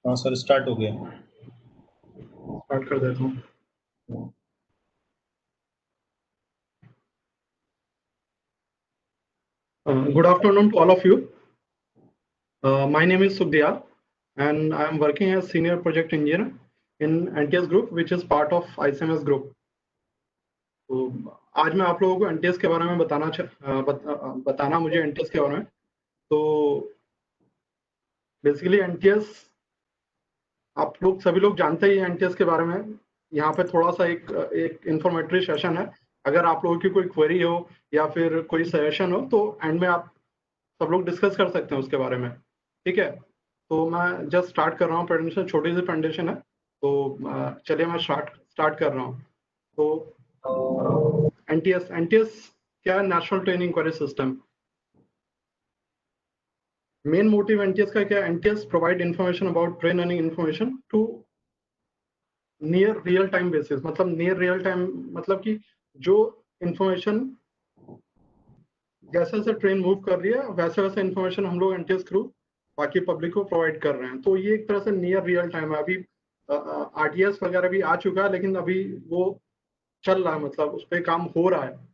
हाँ sir, start हो गया। स्टार्ट कर देता हूँ। Good afternoon to all of you. My name is Sukhdial and I am working as Senior Project Engineer in NTS Group, which is part of ICMS Group. तो आज मैं आप लोगों को NTS के बारे में बताना मुझे NTS के बारे में। तो बेसिकली NTS आप लोग सभी लोग जानते ही हैं NTS के बारे में। यहाँ पे थोड़ा सा एक इंफॉर्मेटरी सेशन है। अगर आप लोगों की कोई क्वेरी हो या फिर कोई सजेशन हो तो एंड में आप सब लोग डिस्कस कर सकते हैं उसके बारे में, ठीक है। तो मैं जस्ट स्टार्ट कर रहा हूँ। प्रेजेंटेशन छोटी सी प्रेजेंटेशन है, तो चलिए मैं स्टार्ट कर रहा हूँ। तो एनटीएस क्या है? National train enquiry system. Main motive NTS का क्या है? NTS provide information about train running information to near real time basis. मतलब नियर रियल टाइम मतलब कि जो इंफॉर्मेशन जैसे जैसे ट्रेन मूव कर रही है वैसे वैसे इंफॉर्मेशन हम लोग एनटीएस थ्रू बाकी पब्लिक को प्रोवाइड कर रहे हैं। तो ये एक तरह से नियर रियल टाइम है। अभी आरटीएस वगैरह भी आ चुका है, लेकिन अभी वो चल रहा है, मतलब उस पर काम हो रहा है।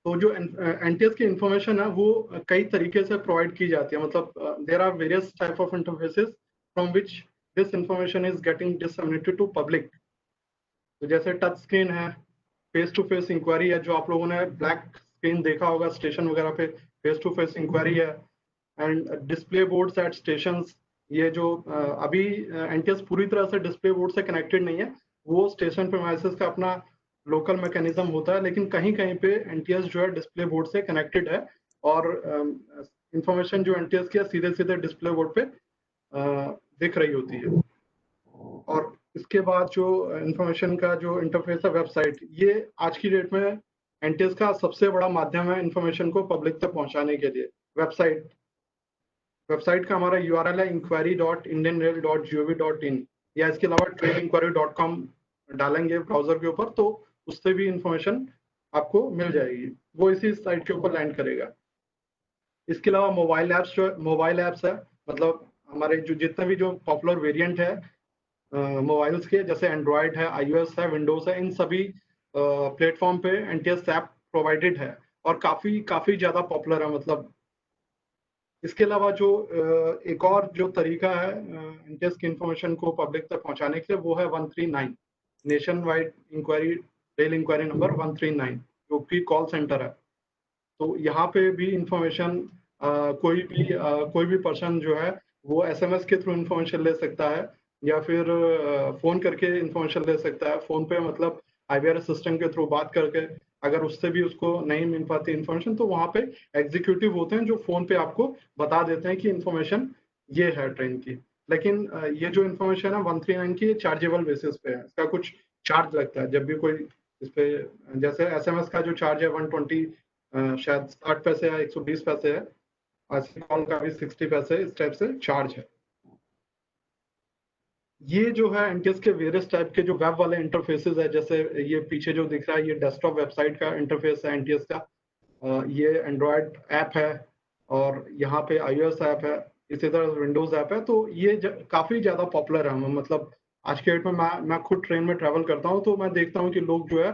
तो जो एनटीएस की इंफॉर्मेशन है वो कई तरीके से प्रोवाइड की जाती है। मतलब there are various type of interfaces from which this information is getting disseminated to public. तो जैसे टच स्क्रीन है, फेस टू फेस इंक्वायरी है, जो आप लोगों ने ब्लैक स्क्रीन देखा होगा स्टेशन वगैरह पे, फेस टू फेस इंक्वायरी है। And display boards at station, ये जो अभी एनटीएस पूरी तरह से डिस्प्ले बोर्ड से कनेक्टेड नहीं है, वो स्टेशन प्रीमाइसेस का अपना लोकल मैकेनिज्म होता है, लेकिन कहीं कहीं पे एनटीएस जो है डिस्प्ले बोर्ड से कनेक्टेड है और इंफॉर्मेशन जो एनटीएस की है सीधे सीधे डिस्प्ले बोर्ड पे दिख रही होती है। और इसके बाद जो इंफॉर्मेशन का जो इंटरफेस है वेबसाइट, ये आज की डेट में एनटीएस का सबसे बड़ा माध्यम है इंफॉर्मेशन को पब्लिक तक पहुंचाने के लिए। वेबसाइट का हमारा यूआरएल है inquiry.indianrail.gov.in, या इसके अलावा traininquiry.com डालेंगे ब्राउजर के ऊपर तो उससे भी इंफॉर्मेशन आपको मिल जाएगी, वो इसी साइट के ऊपर लैंड करेगा। इसके अलावा मोबाइल ऐप्स है, मतलब हमारे जो जितने भी जो पॉपुलर वेरिएंट है मोबाइल्स के, जैसे एंड्रॉयड है, iOS है, विंडोज है, इन सभी प्लेटफॉर्म पे एनटीएस ऐप प्रोवाइडेड है और काफी ज्यादा पॉपुलर है। मतलब इसके अलावा जो एक और जो तरीका है एनटीएस की इंफॉर्मेशन को पब्लिक तक पहुंचाने के लिए, वो है 139 nationwide enquiry, rail enquiry number 139, जो कि कॉल सेंटर है। तो यहाँ पे भी इंफॉर्मेशन कोई भी पर्सन जो है वो एसएमएस के थ्रू इंफॉर्मेशन ले सकता है या फिर फोन करके इंफॉर्मेशन ले सकता है। फोन पे मतलब आईवीआरएस सिस्टम के थ्रू बात करके, अगर उससे भी उसको नहीं मिल पाती इंफॉर्मेशन तो वहाँ पे एग्जीक्यूटिव होते हैं जो फोन पे आपको बता देते हैं कि इंफॉर्मेशन ये है ट्रेन की। लेकिन ये जो इंफॉर्मेशन है 139 की चार्जेबल बेसिस पे है, इसका कुछ चार्ज लगता है जब भी कोई इस पे, जैसे एसएमएस का जो चार्ज है 120 शायद 60 पैसे या 120 पैसे है, ऐसे कॉल का भी 60 पैसे इस टाइप से चार्ज है। ये जो है एनटीएस के वेरियस टाइप के जो वेब वाले इंटरफेसेस है, जैसे ये पीछे जो दिख रहा है ये डेस्कटॉप वेबसाइट का इंटरफेस है एनटीएस का। ये एंड्रॉयड ऐप है और यहाँ पे iOS ऐप है, इसी तरह विंडोज ऐप है। तो ये काफी ज्यादा पॉपुलर है। मतलब आज के डेट में मैं खुद ट्रेन में ट्रैवल करता हूँ तो मैं देखता हूँ कि लोग जो है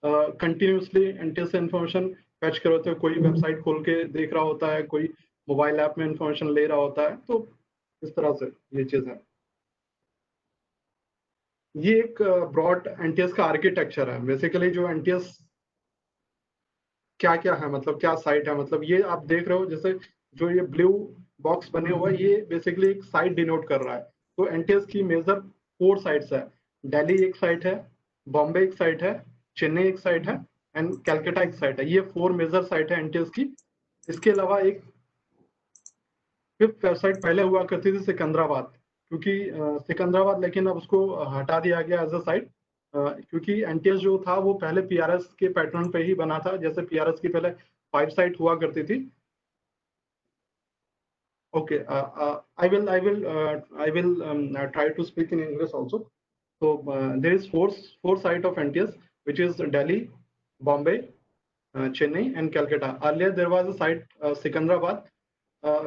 कंटिन्यूसली एनटीएस से इंफॉर्मेशन फैच कर होते हैं। कोई वेबसाइट खोल के देख रहा होता है, कोई मोबाइल ऐप में इंफॉर्मेशन ले रहा होता है। तो इस तरह से ये चीज है। ये एक ब्रॉड एनटीएस का आर्किटेक्चर है। बेसिकली जो एनटीएस क्या क्या है, मतलब क्या साइट है, मतलब ये आप देख रहे हो जैसे जो ये ब्लू बॉक्स बने हुआ है, ये बेसिकली एक साइट डिनोट कर रहा है। तो एनटीएस की मेजर 4 साइट्स है। दिल्ली एक साइट है, बॉम्बे एक साइट है, चेन्नई एक साइट है एंड कैलकाटा एक साइट है। ये 4 मेजर साइट है एनटीएस की। इसके अलावा एक 5th वेबसाइट पहले हुआ करती थी सिकंदराबाद, क्योंकि सिकंदराबाद, लेकिन अब उसको हटा दिया गया एज अ साइट, क्योंकि एनटीएस जो था वो पहले पीआरएस के पैटर्न पे ही बना था। जैसे पीआरएस की पहले 5 साइट हुआ करती थी। Okay, I will try to speak in English also. So there is four site of NTS, which is Delhi, Bombay, Chennai and Calcutta. Earlier there was a site Secunderabad,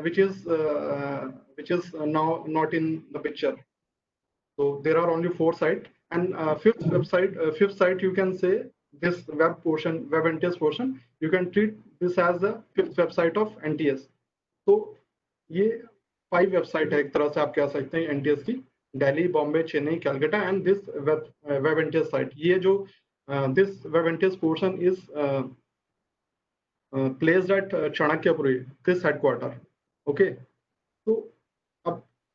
which is now not in the picture. So there are only 4 sites, and fifth site you can say this web NTS portion, you can treat this as the 5th website of NTS. तो ये 5 website है एक तरह से आप कह सकते हैं एनटीएस की, Delhi, Bombay, Chennai, Calcutta and this web NTS site. ये जो this web NTS portion is placed at Chanakyapuri, this headquarter. Okay, तो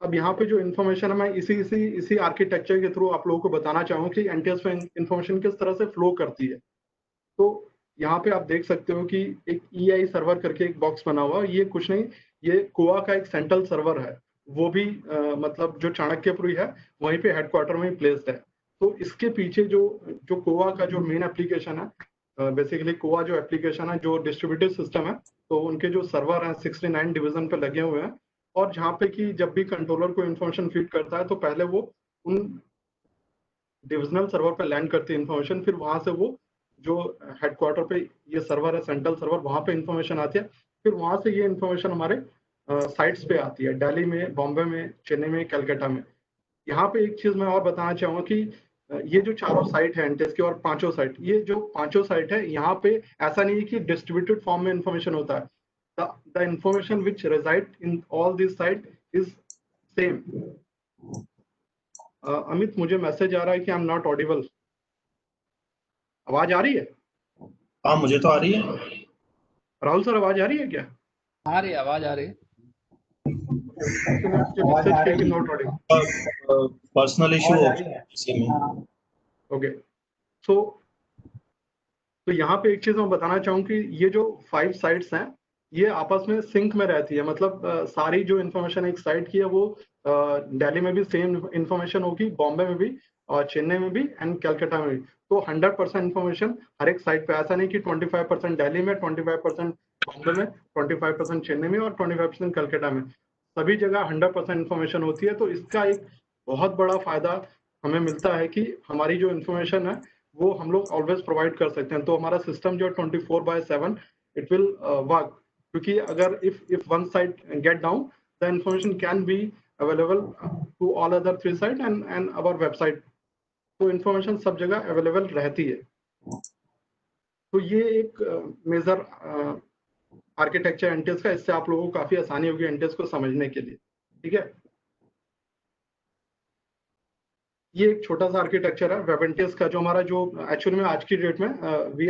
अब यहाँ पे जो इन्फॉर्मेशन है मैं इसी आर्किटेक्चर के थ्रू आप लोगों को बताना चाहूँ कि एनटीएस में इन्फॉर्मेशन किस तरह से फ्लो करती है. तो यहाँ पे आप देख सकते हो कि एक EI सर्वर करके एक बॉक्स बना हुआ है. ये कुछ नहीं, ये कोआ का एक सेंट्रल सर्वर है, वो भी मतलब जो चाणक्यपुरी है वहीं पे हेडक्वार्टर में प्लेस्ड है. तो इसके पीछे जो कोआ का जो मेन एप्लीकेशन है, बेसिकली कोआ जो एप्लीकेशन है, जो डिस्ट्रीब्यूटेड सिस्टम है, तो उनके जो सर्वर हैं 69 डिवीजन पे लगे हुए हैं. और जहाँ पे कि जब भी कंट्रोलर को इन्फॉर्मेशन फीड करता है तो पहले वो उन डिविजनल सर्वर पे लैंड करती है इन्फॉर्मेशन, फिर वहां से वो जो हेडक्वार्टर पे ये सर्वर है, सेंट्रल सर्वर, वहां पे इन्फॉर्मेशन आती है. फिर वहां से ये इन्फॉर्मेशन हमारे साइट्स पे आती है, दिल्ली में, बॉम्बे में, चेन्नई में, कलकत्ता में. यहाँ पे एक चीज मैं और बताना चाहूंगा कि ये जो चारों साइट है एनटीएस की और 5 साइट, ये जो 5 साइट है यहाँ पे ऐसा नहीं है कि डिस्ट्रीब्यूटेड फॉर्म में इन्फॉर्मेशन होता है. The information which reside in all this site is same. Amit, मुझे मैसेज आ रहा है कि आई एम नॉट ऑडिबल. आवाज आ रही है? हाँ, मुझे तो आ रही है. राहुल सर, आवाज आ रही है क्या? आ रही है, आवाज आ रही है. पर्सनल इशू हो इसी में. ओके, तो यहाँ पे एक चीज मैं बताना चाहूँ कि ये जो 5 साइट्स हैं ये आपस में सिंक में रहती है. मतलब सारी जो इन्फॉर्मेशन एक साइट की है वो दिल्ली में भी सेम इन्फॉर्मेशन होगी, बॉम्बे में भी, और चेन्नई में भी, एंड कलकत्ता में भी. तो 100% इन्फॉर्मेशन हर एक साइट पे, ऐसा नहीं कि 25% दिल्ली में, 25% बॉम्बे में, 25% चेन्नई में और 25% कलकत्ता में. सभी जगह 100% इन्फॉर्मेशन होती है. तो इसका एक बहुत बड़ा फायदा हमें मिलता है कि हमारी जो इन्फॉर्मेशन है वो हम लोग ऑलवेज प्रोवाइड कर सकते हैं. तो हमारा सिस्टम जो 24/7 इट विल वर्क, क्योंकि अगर if one side get down, the information can be available to all other 3 site and our website. तो इन्फॉर्मेशन सब जगह अवेलेबल रहती है. तो ये एक मेजर आर्किटेक्चर एनटीएस का. इससे आप लोगों को काफी आसानी होगी एनटीएस को समझने के लिए. ठीक है, ये एक छोटा सा आर्किटेक्चर है वेब एनटीएस का, जो हमारा जो एक्चुअली में आज की डेट में we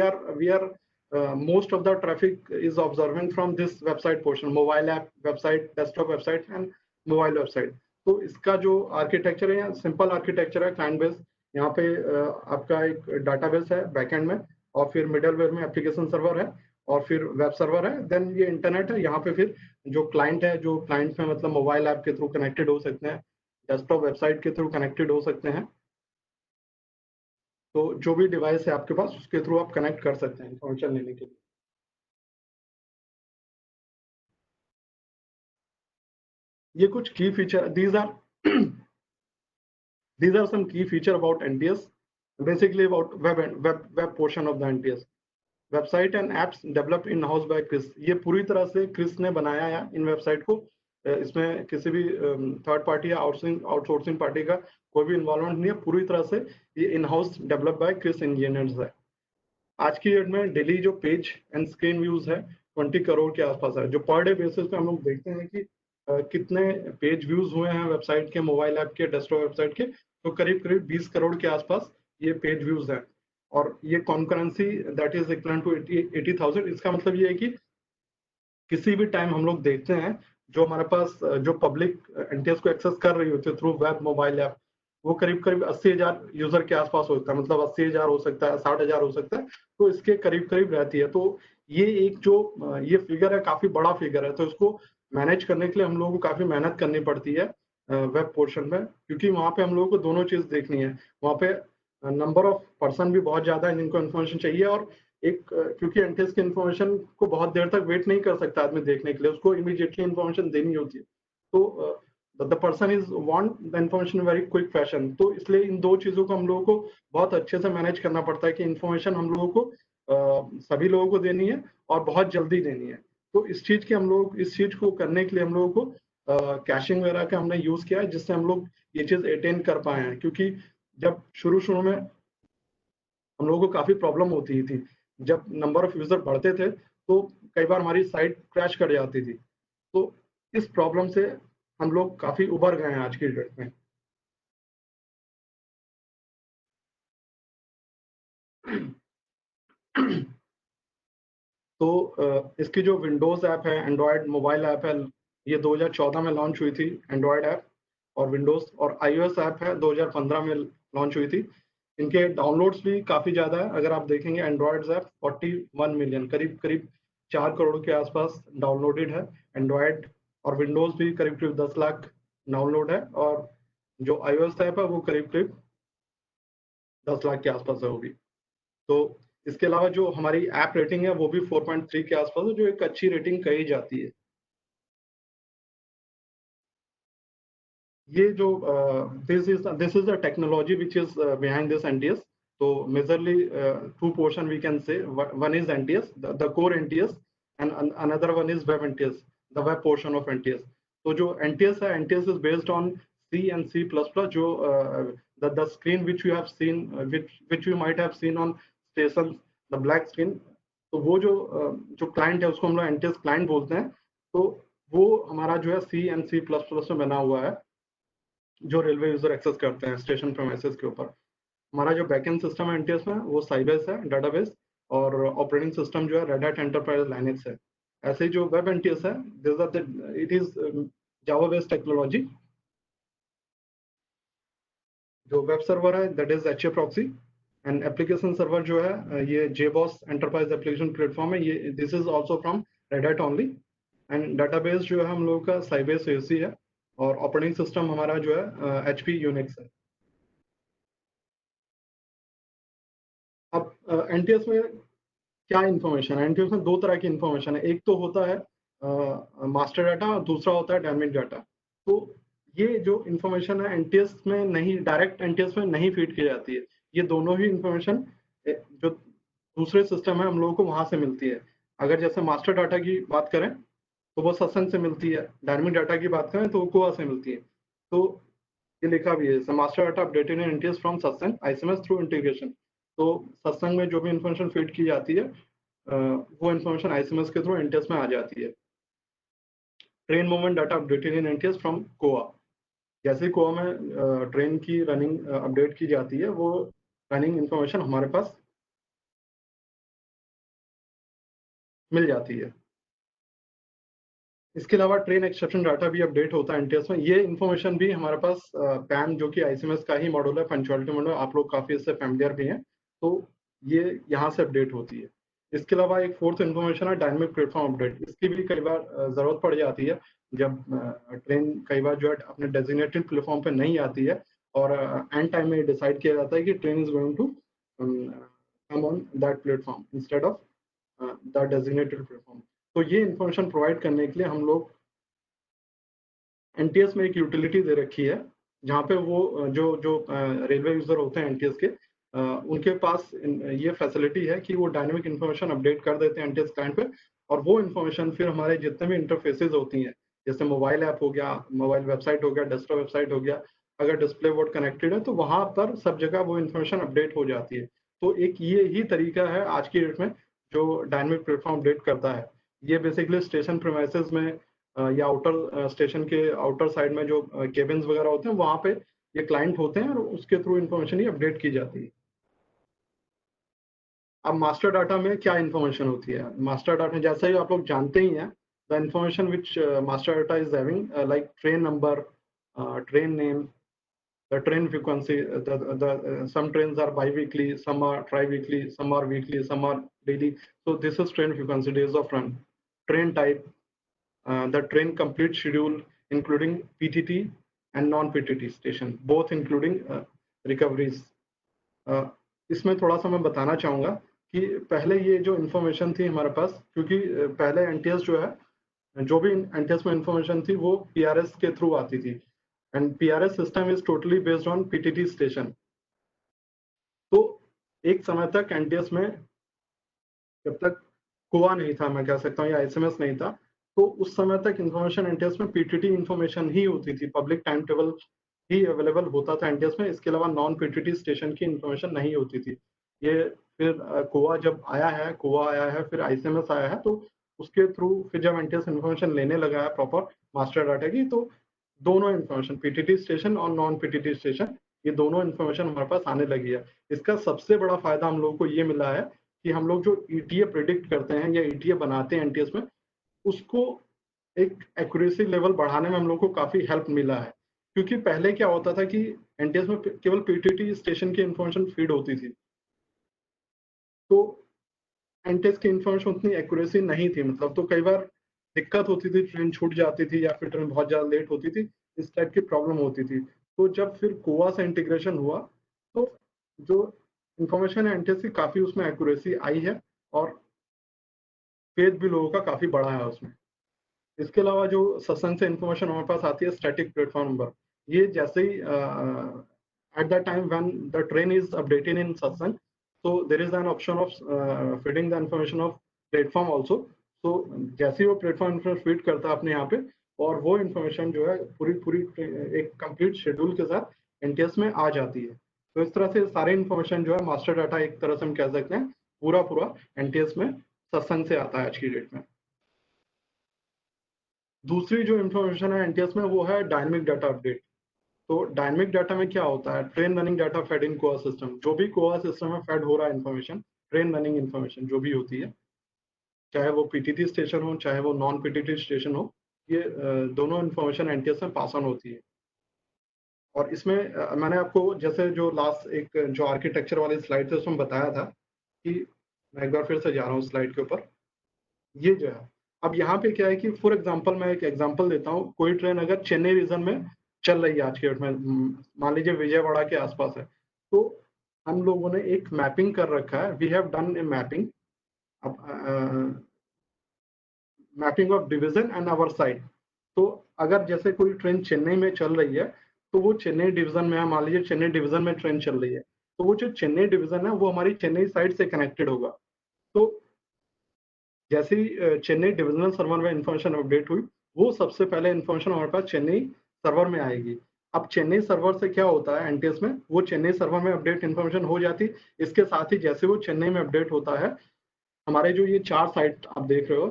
are most of the traffic is observing from this website portion, mobile app website, desktop website and mobile website. तो इसका जो आर्किटेक्चर है, सिंपल आर्किटेक्चर है, क्लाइंट बेस. यहाँ पे आपका एक डाटाबेस है बैकएंड में, और फिर मिडलवेयर में एप्लीकेशन सर्वर है, और फिर वेब सर्वर है, देन ये इंटरनेट है. यहाँ पे फिर जो क्लाइंट है, जो क्लाइंट में मतलब मोबाइल ऐप के थ्रू कनेक्टेड हो सकते हैं, डेस्कटॉप वेबसाइट के थ्रू कनेक्टेड हो सकते हैं. तो जो भी डिवाइस है आपके पास उसके थ्रू आप कनेक्ट कर सकते हैं इन्फॉर्मेशन लेने के लिए. ये कुछ की feature, these are some key feature about NTS, basically about web portion of the NTS. Website and apps developed in house by CRIS. ये पूरी तरह से क्रिस ने बनाया है इन वेबसाइट को. इसमें किसी भी थर्ड पार्टी या आउटसोर्सिंग पार्टी का कोई भी इन्वॉल्वमेंट नहीं है. पूरी तरह से ये in house develop by CRIS engineers है. आज की डेट में डेली जो पेज एंड स्क्रीन व्यूज है 20 करोड़ के आसपास है. जो पर डे बेसिस पे हम लोग देखते हैं कि कितने पेज व्यूज हुए हैं वेबसाइट के, मोबाइल ऐप के, डेस्कटॉप वेबसाइट के, तो करीब करीब 20 करोड़ के आसपास ये पेज व्यूज है. और ये concurrency that is equal to 80,000. इसका मतलब ये है कि किसी भी टाइम हम लोग देखते हैं जो हमारे पास जो पब्लिक एनटीएस को एक्सेस कर रही होती है थ्रू वेब, मोबाइल ऐप, वो करीब करीब 80,000 यूजर के आसपास होता है. मतलब 80,000 हो सकता है, 60,000 हो सकता है, तो इसके करीब करीब रहती है. तो ये एक जो ये फिगर है काफी बड़ा फिगर है. तो इसको मैनेज करने के लिए हम लोगों को काफी मेहनत करनी पड़ती है वेब पोर्शन में, क्योंकि वहाँ पे हम लोगों को दोनों चीज देखनी है. वहाँ पे नंबर ऑफ पर्सन भी बहुत ज्यादा है जिनको इन्फॉर्मेशन चाहिए, और एक क्योंकि एनटीएस की इन्फॉर्मेशन को बहुत देर तक वेट नहीं कर सकता आदमी देखने के लिए, उसको इमीडिएटली इन्फॉर्मेशन देनी होती है. तो the person is want the information very quick fashion. तो इसलिए इन दो चीजों को हम लोगों को बहुत अच्छे से मैनेज करना पड़ता है कि इन्फॉर्मेशन हम लोगों को सभी लोगों को देनी है और बहुत जल्दी देनी है। तो इस चीज को करने के लिए हम लोगों को कैशिंग वगैरह का हमने यूज किया है, जिससे हम लोग ये चीज अटेन कर पाए हैं। क्योंकि जब शुरू में हम लोगों को काफी प्रॉब्लम होती थी, जब नंबर ऑफ यूजर बढ़ते थे तो कई बार हमारी साइट क्रैश कर जाती थी। तो इस प्रॉब्लम से हम लोग काफी उबर गए हैं आज की डेट में। तो इसकी जो विंडोज ऐप है, एंड्रॉयड मोबाइल ऐप है, ये 2014 में लॉन्च हुई थी एंड्रॉयड ऐप, और विंडोज और iOS ऐप है 2015 में लॉन्च हुई थी। इनके डाउनलोड्स भी काफी ज्यादा है। अगर आप देखेंगे एंड्रॉयड ऐप 41 मिलियन, करीब करीब 4 करोड़ के आसपास डाउनलोडेड है एंड्रॉयड, और विंडोज भी करीब करीब 10 लाख डाउनलोड है, और जो iOS ऐप है वो करीब करीब 10 लाख के आसपास है वो भी। तो इसके अलावा जो हमारी ऐप रेटिंग है वो भी 4.3 के आसपास है, जो एक अच्छी रेटिंग कही जाती है। ये जो this is the technology which is behind this NTS. So majorly two portion we can say. One is NTS, the core NTS, and another one is web NTS, the web portion of NTS. तो जो NTS है, NTS is based on C and C++. जो the screen which you have seen, which you might have seen on stations, the black screen. तो वो जो client है उसको हम लोग NTS क्लाइंट बोलते हैं। तो वो हमारा जो है C and C++ में बना हुआ है, जो रेलवे यूजर एक्सेस करते हैं स्टेशन प्रीमाइसेस के ऊपर। हमारा जो बैकएंड सिस्टम है एनटीएस में वो साइबेस है, डेटाबेस, और ऑपरेटिंग सिस्टम जो है रेड हैट एंटरप्राइज लाइनेक्स है। ऐसे ही जो वेब एनटीएस है, it is Java based technology. जो वेब सर्वर है that is HA proxy, and application server जो है ये JBoss एंटरप्राइज एप्लीकेशन प्लेटफॉर्म है। ये this is also from red hat only. And database जो है हम लोगों का साइबेस AC है, और ऑपरेटिंग सिस्टम हमारा जो है HP यूनिक्स है। अब एनटीएस में क्या इन्फॉर्मेशन है? एनटीएस में दो तरह की इन्फॉर्मेशन है। एक तो होता है मास्टर डाटा, और दूसरा होता है डायनेमिक डाटा। तो ये जो इन्फॉर्मेशन है एनटीएस में नहीं, डायरेक्ट एनटीएस में नहीं फीड की जाती है। ये दोनों ही इन्फॉर्मेशन जो दूसरे सिस्टम है हम लोगों को वहां से मिलती है। अगर जैसे मास्टर डाटा की बात करें तो वो सत्संग से मिलती है, डायनेमिक डाटा की बात करें तो वो कोआ से मिलती है। तो ये लिखा भी है, master data updated in NTS from सत्संग आईएसएमएस थ्रू इंटीग्रेशन। तो सत्संग में जो भी इंफॉर्मेशन फीड की जाती है वो इंफॉर्मेशन आईएसएमएस के थ्रू एनटीएस में आ जाती है। Train movement data updated in NTS from COA. जैसे ही कोआ में ट्रेन की रनिंग अपडेट की जाती है, वो रनिंग इंफॉर्मेशन हमारे पास मिल जाती है। इसके अलावा ट्रेन एक्सेप्शन डाटा भी अपडेट होता है एनटीएस में। ये इन्फॉर्मेशन भी हमारे पास पैन जो कि आईसीएमएस का ही मॉड्यूल है, पंक्चुअलिटी मॉड्यूल, आप लोग काफी इससे फैमिलियर भी हैं, तो ये यहाँ से अपडेट होती है। इसके अलावा एक फोर्थ इन्फॉर्मेशन है डायनेमिक प्लेटफॉर्म अपडेट। इसकी भी कई बार जरूरत पड़ जाती है जब ट्रेन कई बार जो है अपने डेजिग्नेटेड प्लेटफॉर्म पे नहीं आती है, और एंड टाइम में डिसाइड किया जाता है कि train is going to come on that platform instead of the designated platform. तो ये इन्फॉर्मेशन प्रोवाइड करने के लिए हम लोग एनटीएस में एक यूटिलिटी दे रखी है, जहाँ पे वो जो जो रेलवे यूजर होते हैं एनटीएस के, उनके पास ये फैसिलिटी है कि वो डायनेमिक इन्फॉर्मेशन अपडेट कर देते हैं एनटीएस क्लाइंट पे, और वो इन्फॉर्मेशन फिर हमारे जितने भी इंटरफेसेस होती हैं, जैसे मोबाइल ऐप हो गया, मोबाइल वेबसाइट हो गया, डेस्कटॉप वेबसाइट हो गया, अगर डिस्प्ले बोर्ड कनेक्टेड है तो वहां पर सब जगह वो इन्फॉर्मेशन अपडेट हो जाती है। तो एक ये ही तरीका है आज की डेट में जो डायनेमिक प्लेटफॉर्म अपडेट करता है। ये बेसिकली स्टेशन प्रीमाइसेस में या आउटर स्टेशन के आउटर साइड में जो केबिन्स वगैरह होते हैं वहां पे ये क्लाइंट होते हैं, और उसके थ्रू इन्फॉर्मेशन ही अपडेट की जाती है। अब मास्टर डाटा में क्या इन्फॉर्मेशन होती है? मास्टर डाटा जैसा ही आप लोग जानते ही हैं, the information which master data is having like train number, train name, the train frequency, some trains are bi-weekly, some are tri-weekly, some are weekly, some are daily. So this is train frequency, days of run. Train type, the train complete schedule including PTT and non-PTT station, both including recoveries. इसमें थोड़ा सा मैं बताना चाहूँगा कि पहले ये जो इन्फॉर्मेशन थी हमारे पास, क्योंकि पहले एनटीएस जो है, जो भी एनटीएस में इन्फॉर्मेशन थी वो पीआरएस के थ्रू आती थी, and PRS system is totally based on PTT station. तो एक समय तक एनटीएस में जब तक कुआ नहीं था, मैं कह सकता हूँ, या एसएमएस नहीं था, तो उस समय तक इन्फॉर्मेशन एनटीएस में पीटीटी इन्फॉर्मेशन ही होती थी, पब्लिक टाइम टेबल ही अवेलेबल होता था एनटीएस में। इसके अलावा नॉन पीटीटी स्टेशन की इन्फॉर्मेशन नहीं होती थी। ये फिर कुआ जब आया है, कुआ आया है, फिर आईसीएमएस आया है, तो उसके थ्रू फिर जब एनटीएस इन्फॉर्मेशन लेने लगा है प्रॉपर मास्टर डाटा की, तो दोनों इन्फॉर्मेशन पीटीटी स्टेशन और नॉन पीटीटी स्टेशन, ये दोनों इन्फॉर्मेशन हमारे पास आने लगी है। इसका सबसे बड़ा फायदा हम लोगों को ये मिला है कि हम लोग जो ईटीए प्रिडिक्ट करते हैं या ईटीए बनाते हैं एनटीएस में, उसको एक एक्यूरेसी लेवल बढ़ाने में हम लोग को काफी हेल्प मिला है। क्योंकि पहले क्या होता था कि एनटीएस में केवल पीटीटी स्टेशन की इन्फॉर्मेशन फीड होती थी, तो एनटीएस की इन्फॉर्मेशन उतनी एक्यूरेसी नहीं थी, मतलब तो कई बार दिक्कत होती थी, ट्रेन छूट जाती थी या फिर ट्रेन बहुत ज्यादा लेट होती थी, इस टाइप की प्रॉब्लम होती थी। तो जब फिर कोआ से इंटीग्रेशन हुआ, तो जो इन्फॉर्मेशन है एनटीएस की, काफी उसमें एक्यूरेसी आई है और फेथ भी लोगों का काफी बढ़ा है उसमें। इसके अलावा जो सत्संग से इन्फॉर्मेशन हमारे पास आती है, स्टैटिक प्लेटफॉर्म नंबर, ये जैसे ही at the time when the train is updated in सत्संग, so there is an option of feeding the information of platform also. So जैसे ही वो प्लेटफॉर्म इन्फॉर्मेशन फीड करता है अपने यहाँ पे, और वो इन्फॉर्मेशन जो है पूरी पूरी एक कंप्लीट शेड्यूल के साथ एनटीएस में आ जाती है। तो इस तरह से सारे इन्फॉर्मेशन जो है मास्टर डाटा, एक तरह से हम कह सकते हैं, पूरा पूरा एनटीएस में सत्संग से आता है आज की डेट में। दूसरी जो इन्फॉर्मेशन है एनटीएस में, वो है डायनेमिक डाटा अपडेट। तो डायनेमिक डाटा में क्या होता है, train running data fed in COA system. जो भी कोआ सिस्टम में फेड हो रहा है इन्फॉर्मेशन, ट्रेन रनिंग इन्फॉर्मेशन जो भी होती है, चाहे वो पीटीटी स्टेशन हो चाहे वो नॉन पीटीटी स्टेशन हो, ये दोनों इन्फॉर्मेशन एनटीएस में पास ऑन होती है। और इसमें मैंने आपको जैसे जो लास्ट एक जो आर्किटेक्चर वाली स्लाइड थे उसमें बताया था कि, मैं एक बार फिर से जा रहा हूँ स्लाइड के ऊपर। ये जो है, अब यहाँ पे क्या है कि फॉर एग्जांपल मैं एक एग्जांपल देता हूँ, कोई ट्रेन अगर चेन्नई रीजन में चल रही है आज के डेट में, मान लीजिए विजयवाड़ा के आसपास है, तो हम लोगों ने एक मैपिंग कर रखा है, we have done a mapping, mapping of division and our side. तो अगर जैसे कोई ट्रेन चेन्नई में चल रही है, तो वो चेन्नई डिवीजन में है, मान लीजिए चेन्नई डिवीजन में ट्रेन चल रही है, तो वो जो चेन्नई डिवीजन है वो हमारी चेन्नई साइड से कनेक्टेड होगा। तो जैसे ही चेन्नई डिविजनल सर्वर में इंफॉर्मेशन अपडेट हुई, वो सबसे पहले इंफॉर्मेशन हमारे पास चेन्नई सर्वर में आएगी। अब चेन्नई सर्वर से क्या होता है एनटीएस में, वो चेन्नई सर्वर में अपडेट इंफॉर्मेशन हो जाती, इसके साथ ही जैसे वो चेन्नई में अपडेट होता है, हमारे जो ये 4 साइट आप देख रहे हो,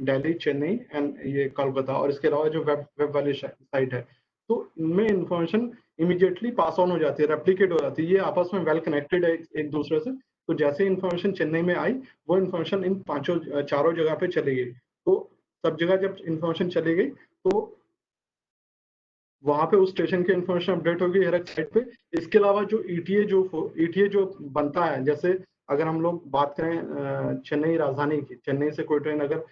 दिल्ली, चेन्नई एंड ये कोलकाता, और इसके अलावा जो वेब वाली साइट है, तो इनमें इंफॉर्मेशन इमीडिएटली पास ऑन हो जाती है, रेप्लिकेट हो जाती है, ये आपस में वेल कनेक्टेड है एक दूसरे से। तो जैसे इन्फॉर्मेशन चेन्नई में आई, वो इन्फॉर्मेशन इन चारों जगह पे चली गई। तो सब जगह जब इन्फॉर्मेशन चली गई, तो वहां पे उस स्टेशन की इन्फॉर्मेशन अपडेट होगी हर एक साइट पे। इसके अलावा जो ईटीए जो बनता है, जैसे अगर हम लोग बात करें चेन्नई राजधानी की, चेन्नई से कोई ट्रेन अगर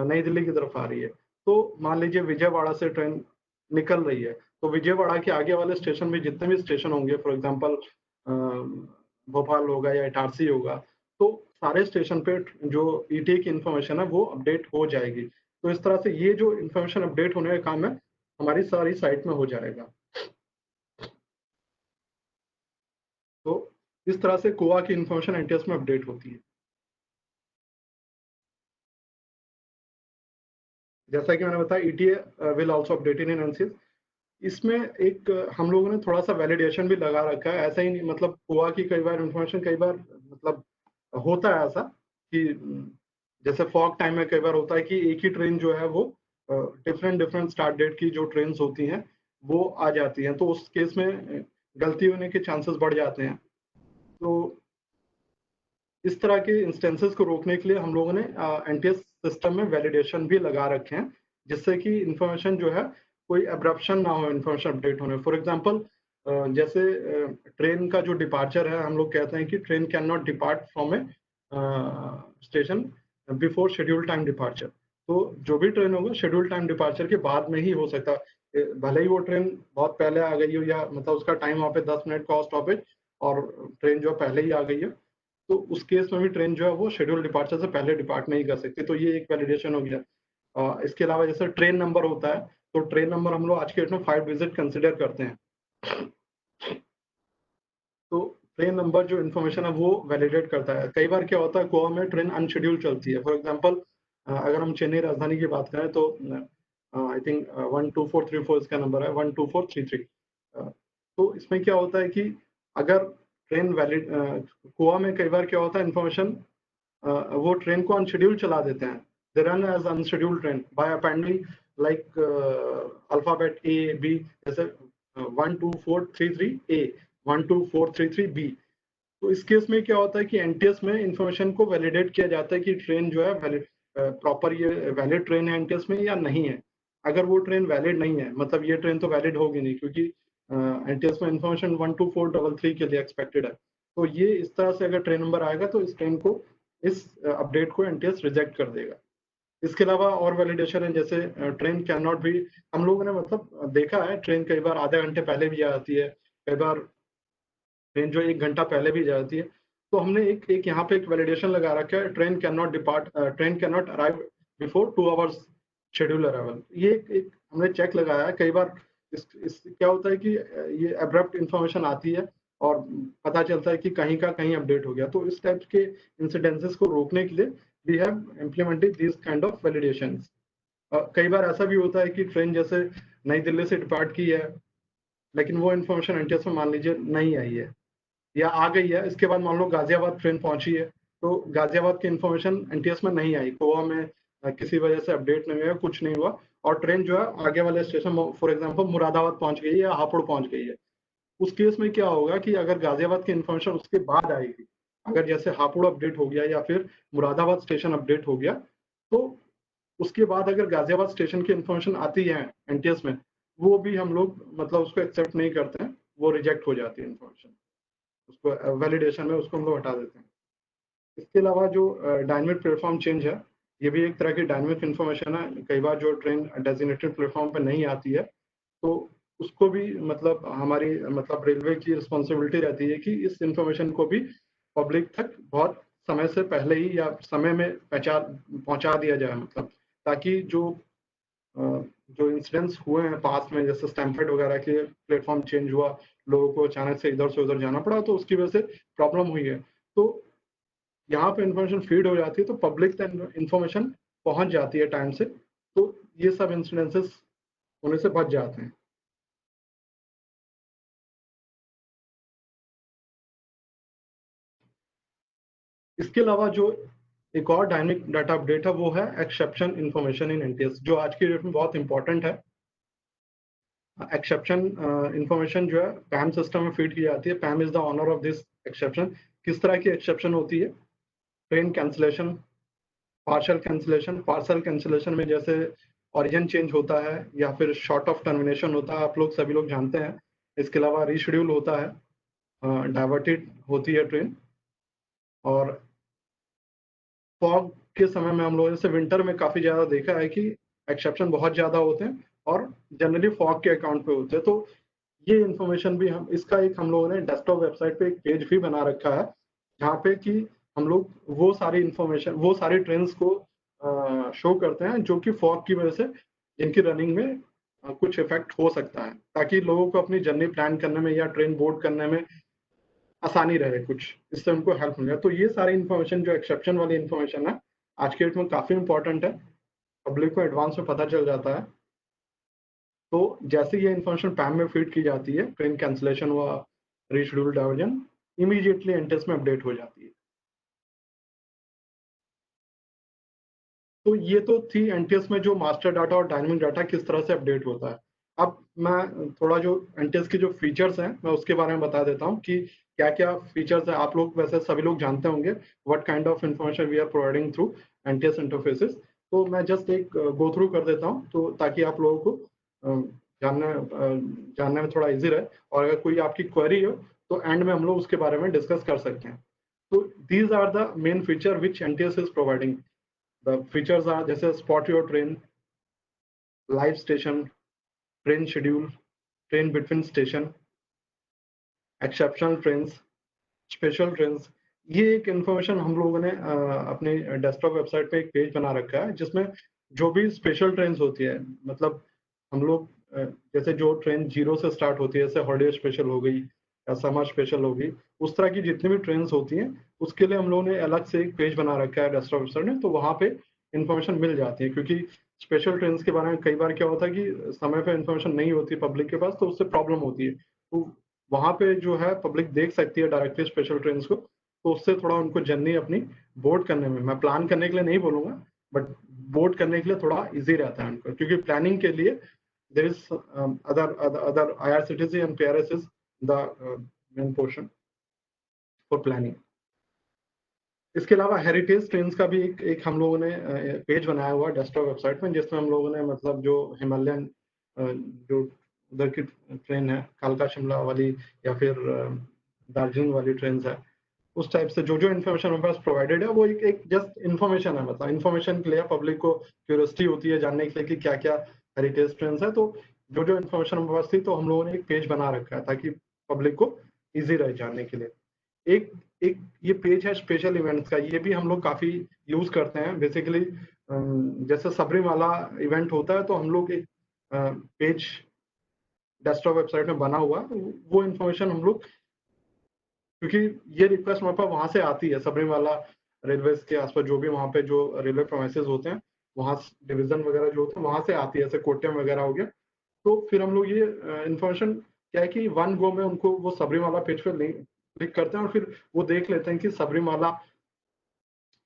नई दिल्ली की तरफ आ रही है, तो मान लीजिए विजयवाड़ा से ट्रेन निकल रही है, तो विजयवाड़ा के आगे वाले स्टेशन में जितने भी स्टेशन होंगे, फॉर एग्जाम्पल भोपाल होगा या इटारसी होगा, तो सारे स्टेशन पे जो ईटीए की इन्फॉर्मेशन है वो अपडेट हो जाएगी। तो इस तरह से ये जो इन्फॉर्मेशन अपडेट होने का काम है हमारी सारी साइट में हो जाएगा। तो इस तरह से कोआ की इन्फॉर्मेशन एनटीएस में अपडेट होती है। जैसा कि मैंने बताया, ETA will also update in NCS. इसमें एक हम लोगों ने थोड़ा सा वैलिडेशन भी लगा रखा है, ऐसा ही नहीं, मतलब कोआ की कई बार इन्फॉर्मेशन, कई बार मतलब होता है ऐसा कि जैसे फॉग टाइम में कई बार होता है कि एक ही ट्रेन जो है वो डिफरेंट स्टार्ट डेट की जो ट्रेन होती हैं वो आ जाती हैं, तो उस केस में गलती होने के चांसेस बढ़ जाते हैं। तो इस तरह के इंस्टेंसेस को रोकने के लिए हम लोगों ने एनटीएस सिस्टम में वैलिडेशन भी लगा रखे हैं, जिससे कि इंफॉर्मेशन जो है कोई एब्रप्शन ना हो इन्फॉर्मेशन अपडेट होने। फॉर एग्जांपल जैसे ट्रेन का जो डिपार्चर है, हम लोग कहते हैं कि train can not depart from A station before schedule time departure. तो जो भी ट्रेन होगा शेड्यूल टाइम डिपार्चर के बाद में ही हो सकता, भले ही वो ट्रेन बहुत पहले आ गई हो, या मतलब उसका टाइम वहाँ पे 10 मिनट का स्टॉपेज और ट्रेन जो पहले ही आ गई है, तो उस केस में भी ट्रेन जो है वो शेड्यूल डिपार्चर से पहले डिपार्ट नहीं कर सकती। तो ये एक वैलिडेशन हो गया। इसके अलावा जैसे ट्रेन नंबर होता है, तो ट्रेन नंबर हम लोग आज के डेट में 5 डिजिट कंसिडर करते हैं। तो ट्रेन नंबर जो इन्फॉर्मेशन है वो वैलिडेट करता है। कई बार क्या होता है, गोवा में ट्रेन अनशेड्यूल चलती है। फॉर एग्जांपल अगर हम चेन्नई राजधानी की बात करें तो आई थिंक 12434 इसका नंबर है, 12433। तो इसमें क्या होता है कि अगर ट्रेन वैलिड, गोवा में कई बार क्या होता है, इन्फॉर्मेशन वो ट्रेन को अनशेड्यूल चला देते हैं। They run as unscheduled train by appending like alphabet A B, जैसे 12433 ए, 12433 बी। तो इस केस में क्या होता है कि एनटीएस में इंफॉर्मेशन को वैलिडेट किया जाता है कि ट्रेन जो है वैलिड, प्रॉपर ये वैलिड ट्रेन है एनटीएस में या नहीं है। अगर वो ट्रेन वैलिड नहीं है, मतलब ये ट्रेन तो वैलिड होगी नहीं, क्योंकि एनटीएस में इंफॉर्मेशन 12433 के लिए एक्सपेक्टेड है। तो ये इस तरह से अगर ट्रेन नंबर आएगा तो इस ट्रेन को, इस अपडेट को एनटीएस रिजेक्ट कर देगा। इसके अलावा और वैलिडेशन है, जैसे ट्रेन कैन नॉट बी, हम लोगों ने मतलब देखा है ट्रेन कई बार आधे घंटे पहले भी आती है, कई बार ट्रेन जो 1 घंटा पहले भी जाती है। तो हमने एक यहाँ पे एक वैलिडेशन लगा रखा है, train can not depart, train can not arrive before 2 hours schedule arrival. ये एक हमने चेक लगाया है। कई बार इस क्या होता है कि ये अब्रप्ट इंफॉर्मेशन आती है और पता चलता है कि कहीं का कहीं अपडेट हो गया। तो इस टाइप के इंसिडेंसेस को रोकने के लिए we have implemented this kind of validations. कई बार ऐसा भी होता है कि ट्रेन जैसे नई दिल्ली से डिपार्ट की है, लेकिन वो इन्फॉर्मेशन एनटीएस में मान लीजिए नहीं आई है या आ गई है, इसके बाद मान लो गाजियाबाद ट्रेन पहुंची है, तो गाजियाबाद की इन्फॉर्मेशन एनटीएस में नहीं आई, गोवा में किसी वजह से अपडेट नहीं हुआ, कुछ नहीं हुआ, और ट्रेन जो है आगे वाले स्टेशन, फॉर एग्जांपल मुरादाबाद पहुंच गई है या हापुड़ पहुंच गई है। उस केस में क्या होगा कि अगर गाजियाबाद की इन्फॉर्मेशन उसके बाद आएगी, अगर जैसे हापुड़ अपडेट हो गया या फिर मुरादाबाद स्टेशन अपडेट हो गया, तो उसके बाद अगर गाजियाबाद स्टेशन की इन्फॉर्मेशन आती है एनटीएस में, वो भी हम लोग मतलब उसको एक्सेप्ट नहीं करते हैं, वो रिजेक्ट हो जाती है इन्फॉर्मेशन, उसको वैलिडेशन में उसको हम लोग हटा देते हैं। इसके अलावा जो डायनेमिक प्लेटफॉर्म चेंज है, ये भी एक तरह की डायनेमिक इन्फॉर्मेशन है। कई बार जो ट्रेन डेजिग्नेटेड प्लेटफॉर्म पर नहीं आती है, तो उसको भी मतलब हमारी मतलब रेलवे की रिस्पॉन्सिबिलिटी रहती है कि इस इन्फॉर्मेशन को भी पब्लिक तक बहुत समय से पहले ही या समय में पहुंचा दिया जाए, मतलब ताकि जो इंसिडेंट्स हुए हैं पास में, जैसे स्टैम्पेड वगैरह के प्लेटफॉर्म चेंज हुआ, लोगों को अचानक से इधर से उधर जाना पड़ा, तो उसकी वजह से प्रॉब्लम हुई है। तो यहाँ पे इन्फॉर्मेशन फीड हो जाती है, तो पब्लिक तक इन्फॉर्मेशन पहुंच जाती है टाइम से, तो ये सब इंसिडेंसेस होने से बच जाते हैं। इसके अलावा जो एक और डायनेमिक डाटा अपडेट है, वो है एक्सेप्शन इन्फॉर्मेशन इन एनटीएस, जो आज की डेट में बहुत इंपॉर्टेंट है। एक्सेप्शन इन्फॉर्मेशन जो है पैम सिस्टम में फीड की जाती है। PAM is the owner of this exception. किस तरह की एक्सेप्शन होती है? ट्रेन कैंसिलेशन, पार्सल कैंसिलेशन में जैसे ओरिजिन चेंज होता है या फिर शॉर्ट ऑफ टर्मिनेशन होता है, आप लोग सभी लोग जानते हैं। इसके अलावा रीशेड्यूल होता है, डाइवर्टेड होती है ट्रेन। और फॉग के समय में हम लोगों ने जैसे विंटर में काफी ज्यादा देखा है कि एक्सेप्शन बहुत ज्यादा होते हैं और जनरली फॉग के अकाउंट पे होते हैं। तो ये इन्फॉर्मेशन भी हम लोगों ने डेस्कटॉप वेबसाइट पे एक पेज भी बना रखा है, जहाँ पे कि हम लोग वो सारी इन्फॉर्मेशन, वो सारी ट्रेन्स को शो करते हैं जो कि फॉग की वजह से जिनकी रनिंग में कुछ इफेक्ट हो सकता है, ताकि लोगों को अपनी जर्नी प्लान करने में या ट्रेन बोर्ड करने में आसानी रहे, कुछ इससे उनको हेल्प मिले। तो ये सारी इन्फॉर्मेशन जो एक्सेप्शन वाली इन्फॉर्मेशन है आज के डेट में काफी इंपॉर्टेंट है, पब्लिक को एडवांस में पता चल जाता है। तो जैसे ये इन्फॉर्मेशन पैम में फीड की जाती है, ट्रेन कैंसिलेशन हुआ, रीशेड्यूल, डाइवर्जन, इमीडिएटली एनटीएस में अपडेट हो जाती है। तो ये तो थी एनटीएस में जो मास्टर डाटा और डायनेमिक डाटा किस तरह से अपडेट होता है। अब मैं थोड़ा जो एनटीएस की जो फीचर्स हैं मैं उसके बारे में बता देता हूँ कि क्या क्या फीचर्स है। आप लोग वैसे सभी लोग जानते होंगे what kind of information we are providing through NTS interfaces. तो मैं जस्ट एक गो थ्रू कर देता हूँ, तो ताकि आप लोगों को जानने में थोड़ा इजी रहे, और अगर कोई आपकी क्वेरी हो तो एंड में हम लोग उसके बारे में डिस्कस कर सकते हैं। तो these are the main feature which NTS is providing. The features are जैसे spot your train, live station, train schedule, train between station, exceptional trains, special trains। ये एक इंफॉर्मेशन हम लोगों ने अपने डेस्कटॉप वेबसाइट पे एक पेज बना रखा है, जिसमें जो भी स्पेशल ट्रेन होती है, मतलब हम लोग जैसे जो ट्रेन 0 से स्टार्ट होती है, जैसे हॉलीडे स्पेशल हो गई, या समर स्पेशल होगी, उस तरह की जितनी भी ट्रेन होती हैं उसके लिए हम लोगों ने अलग से एक पेज बना रखा है डेस्कटॉप वेबसाइट में, तो वहाँ पे इन्फॉर्मेशन मिल जाती है। क्योंकि स्पेशल ट्रेन के बारे में कई बार क्या होता है कि समय पे इन्फॉर्मेशन नहीं होती पब्लिक के पास, तो उससे प्रॉब्लम होती है। तो वहाँ पे जो है पब्लिक देख सकती है डायरेक्टली स्पेशल ट्रेन को, तो उससे थोड़ा उनको जर्नी अपनी बोर्ड करने में, मैं प्लान करने के लिए नहीं बोलूंगा, बट बोर्ड करने के लिए थोड़ा ईजी रहता है उनको। क्योंकि प्लानिंग के लिए there is other IRCTC and PRS is the main portion for planning. इसके अलावा हेरिटेज ट्रेन्स का भी एक हम लोगों ने पेज बनाया हुआ डेस्कटॉप वेबसाइट में, जिसमें हम लोगों ने मतलब जो हिमालयन जो उधर की ट्रेन है, कालका शिमला वाली या फिर दार्जिलिंग वाली ट्रेन है, उस टाइप से जो जो इन्फॉर्मेशन हमारे पास प्रोवाइडेड है वो एक जस्ट इन्फॉर्मेशन है। मतलब इन्फॉर्मेशन के लिए पब्लिक को क्यूरियोसिटी होती है जानने के लिए कि क्या क्या हेरिटेज ट्रेन है, तो जो जो इन्फॉर्मेशन हमारे पास थी तो हम लोगों ने एक पेज बना रखा है ताकि पब्लिक को ईजी रहे जानने के लिए। एक एक ये पेज है स्पेशल इवेंट्स का, ये भी हम लोग काफी यूज करते हैं। बेसिकली जैसे सबरीमाला इवेंट होता है तो हम लोग एक पेज डेस्कटॉप वेबसाइट में बना हुआ, वो इन्फॉर्मेशन हम लोग, क्योंकि ये रिक्वेस्ट हमारे पास वहां से आती है सबरीमाला रेलवे के आसपास जो भी वहां पे जो रेलवे प्रोमिसेस होते हैं, वहां डिवीजन वगैरह जो होते हैं वहां से आती है, जैसे कोट्यम वगैरह हो गया। तो फिर हम लोग ये इन्फॉर्मेशन क्या है कि वन गो में उनको वो सबरीमाला पेज पे क्लिक करते हैं और फिर वो देख लेते हैं कि सबरीमाला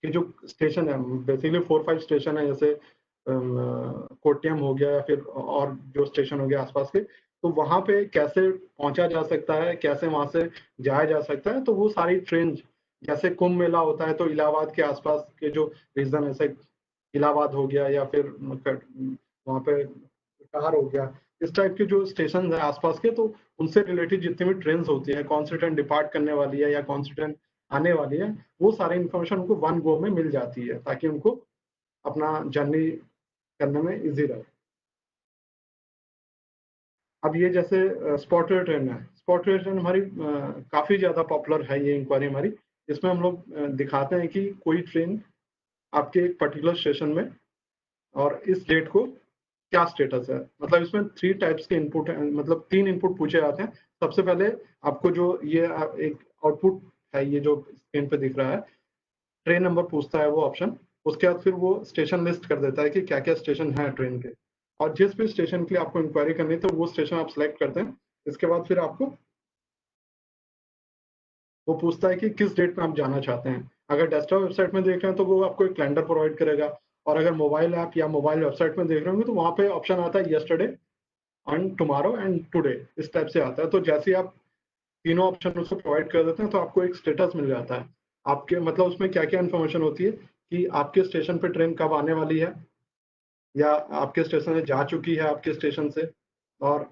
के जो स्टेशन है, बेसिकली 4-5 स्टेशन है, जैसे कोट्यम हो गया या फिर और जो स्टेशन हो गया आसपास के, तो वहां पे कैसे पहुंचा जा सकता है, कैसे वहां से जाया जा सकता है। तो वो सारी ट्रेन, जैसे कुंभ मेला होता है तो इलाहाबाद के आसपास के जो रीजन है, जैसे इलाहाबाद हो गया या फिर वहां पे कार हो गया, इस टाइप के जो स्टेशन है आसपास के, तो उनसे रिलेटेड जितनी भी ट्रेन होती है, कौन सी ट्रेन डिपार्ट करने वाली है या कौन सी ट्रेन आने वाली है, वो सारी इन्फॉर्मेशन उनको वन गो में मिल जाती है ताकि उनको अपना जर्नी करने में इजी रहे। अब ये जैसे स्पॉटेड ट्रेन है, स्पॉटेड ट्रेन हमारी काफी ज्यादा पॉपुलर है ये इंक्वायरी हमारी। इसमें हम लोग दिखाते हैं कि कोई ट्रेन आपके एक पर्टिकुलर स्टेशन में और इस डेट को क्या स्टेटस है। मतलब इसमें 3 टाइप्स के इनपुट है, मतलब 3 इनपुट पूछे जाते हैं। सबसे पहले आपको जो ये एक आउटपुट है, ये जो स्क्रीन पे दिख रहा है, ट्रेन नंबर पूछता है वो ऑप्शन। उसके बाद फिर वो स्टेशन लिस्ट कर देता है कि क्या क्या स्टेशन है ट्रेन के, और जिस भी स्टेशन के लिए आपको इंक्वायरी करनी है तो वो स्टेशन आप सिलेक्ट करते हैं। इसके बाद फिर आपको वो पूछता है कि किस डेट में आप जाना चाहते हैं। अगर डेस्कटॉप वेबसाइट में देख रहे हैं तो वो आपको एक कैलेंडर प्रोवाइड करेगा, और अगर मोबाइल ऐप या मोबाइल वेबसाइट में देख रहे होंगे तो वहाँ पे ऑप्शन आता है yesterday and tomorrow and today, इस टाइप से आता है। तो जैसे आप तीनों ऑप्शन उसको प्रोवाइड कर देते हैं तो आपको एक स्टेटस मिल जाता है आपके, मतलब उसमें क्या क्या इन्फॉर्मेशन होती है कि आपके स्टेशन पे ट्रेन कब आने वाली है, या आपके स्टेशन से जा चुकी है आपके स्टेशन से, और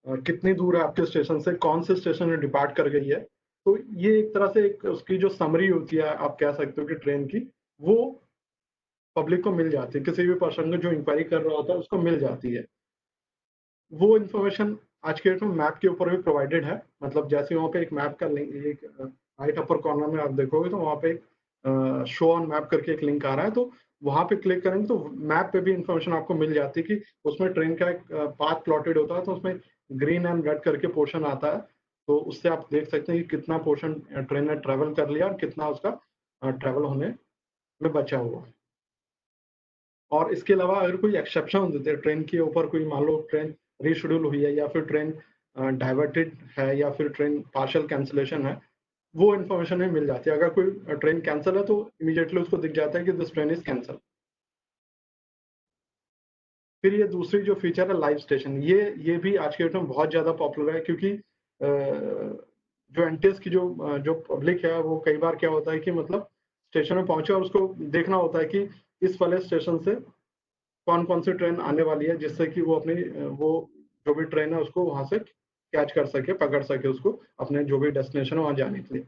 कितनी दूर है आपके स्टेशन से, कौन से स्टेशन में डिपार्ट कर गई है। तो ये एक तरह से एक उसकी जो समरी होती है आप कह सकते हो कि ट्रेन की, वो पब्लिक को मिल जाती है, किसी भी पर्सन को जो इंक्वायरी कर रहा होता है उसको मिल जाती है। वो इन्फॉर्मेशन आज के डेट में मैप के ऊपर भी प्रोवाइडेड है। मतलब जैसे वहाँ पे एक मैप का लिंक, एक राइट अपर कॉर्नर में आप देखोगे तो वहाँ पे शो ऑन मैप करके एक लिंक आ रहा है, तो वहाँ पे क्लिक करेंगे तो मैप पे भी इंफॉर्मेशन आपको मिल जाती है कि उसमें ट्रेन का एक पाथ प्लॉटेड होता है, तो उसमें ग्रीन एंड रेड करके पोर्शन आता है। तो उससे आप देख सकते हैं कि कितना पोर्शन ट्रेन ने ट्रेवल कर लिया और कितना उसका ट्रेवल होने में बचा हुआ है। और इसके अलावा अगर कोई एक्सेप्शन होते हैं ट्रेन के ऊपर, कोई मान लो ट्रेन रीशेड्यूल हुई है या फिर ट्रेन डाइवर्टेड है या फिर ट्रेन पार्शियल कैंसिलेशन है, वो इन्फॉर्मेशन हमें मिल जाती है। अगर कोई ट्रेन कैंसिल है तो इमीडिएटली उसको दिख जाता है कि दिस ट्रेन इज कैंसिल। फिर ये दूसरी जो फीचर है लाइव स्टेशन, ये भी आज के डेट में बहुत ज़्यादा पॉपुलर है, क्योंकि जो एनटीएस की जो पब्लिक है वो कई बार क्या होता है कि मतलब स्टेशन में पहुंचे और उसको देखना होता है कि इस वाले स्टेशन से कौन कौन सी ट्रेन आने वाली है, जिससे कि वो अपनी वो जो भी ट्रेन है उसको वहां से कैच कर सके, पकड़ सके उसको अपने जो भी डेस्टिनेशन है वहां जाने के लिए।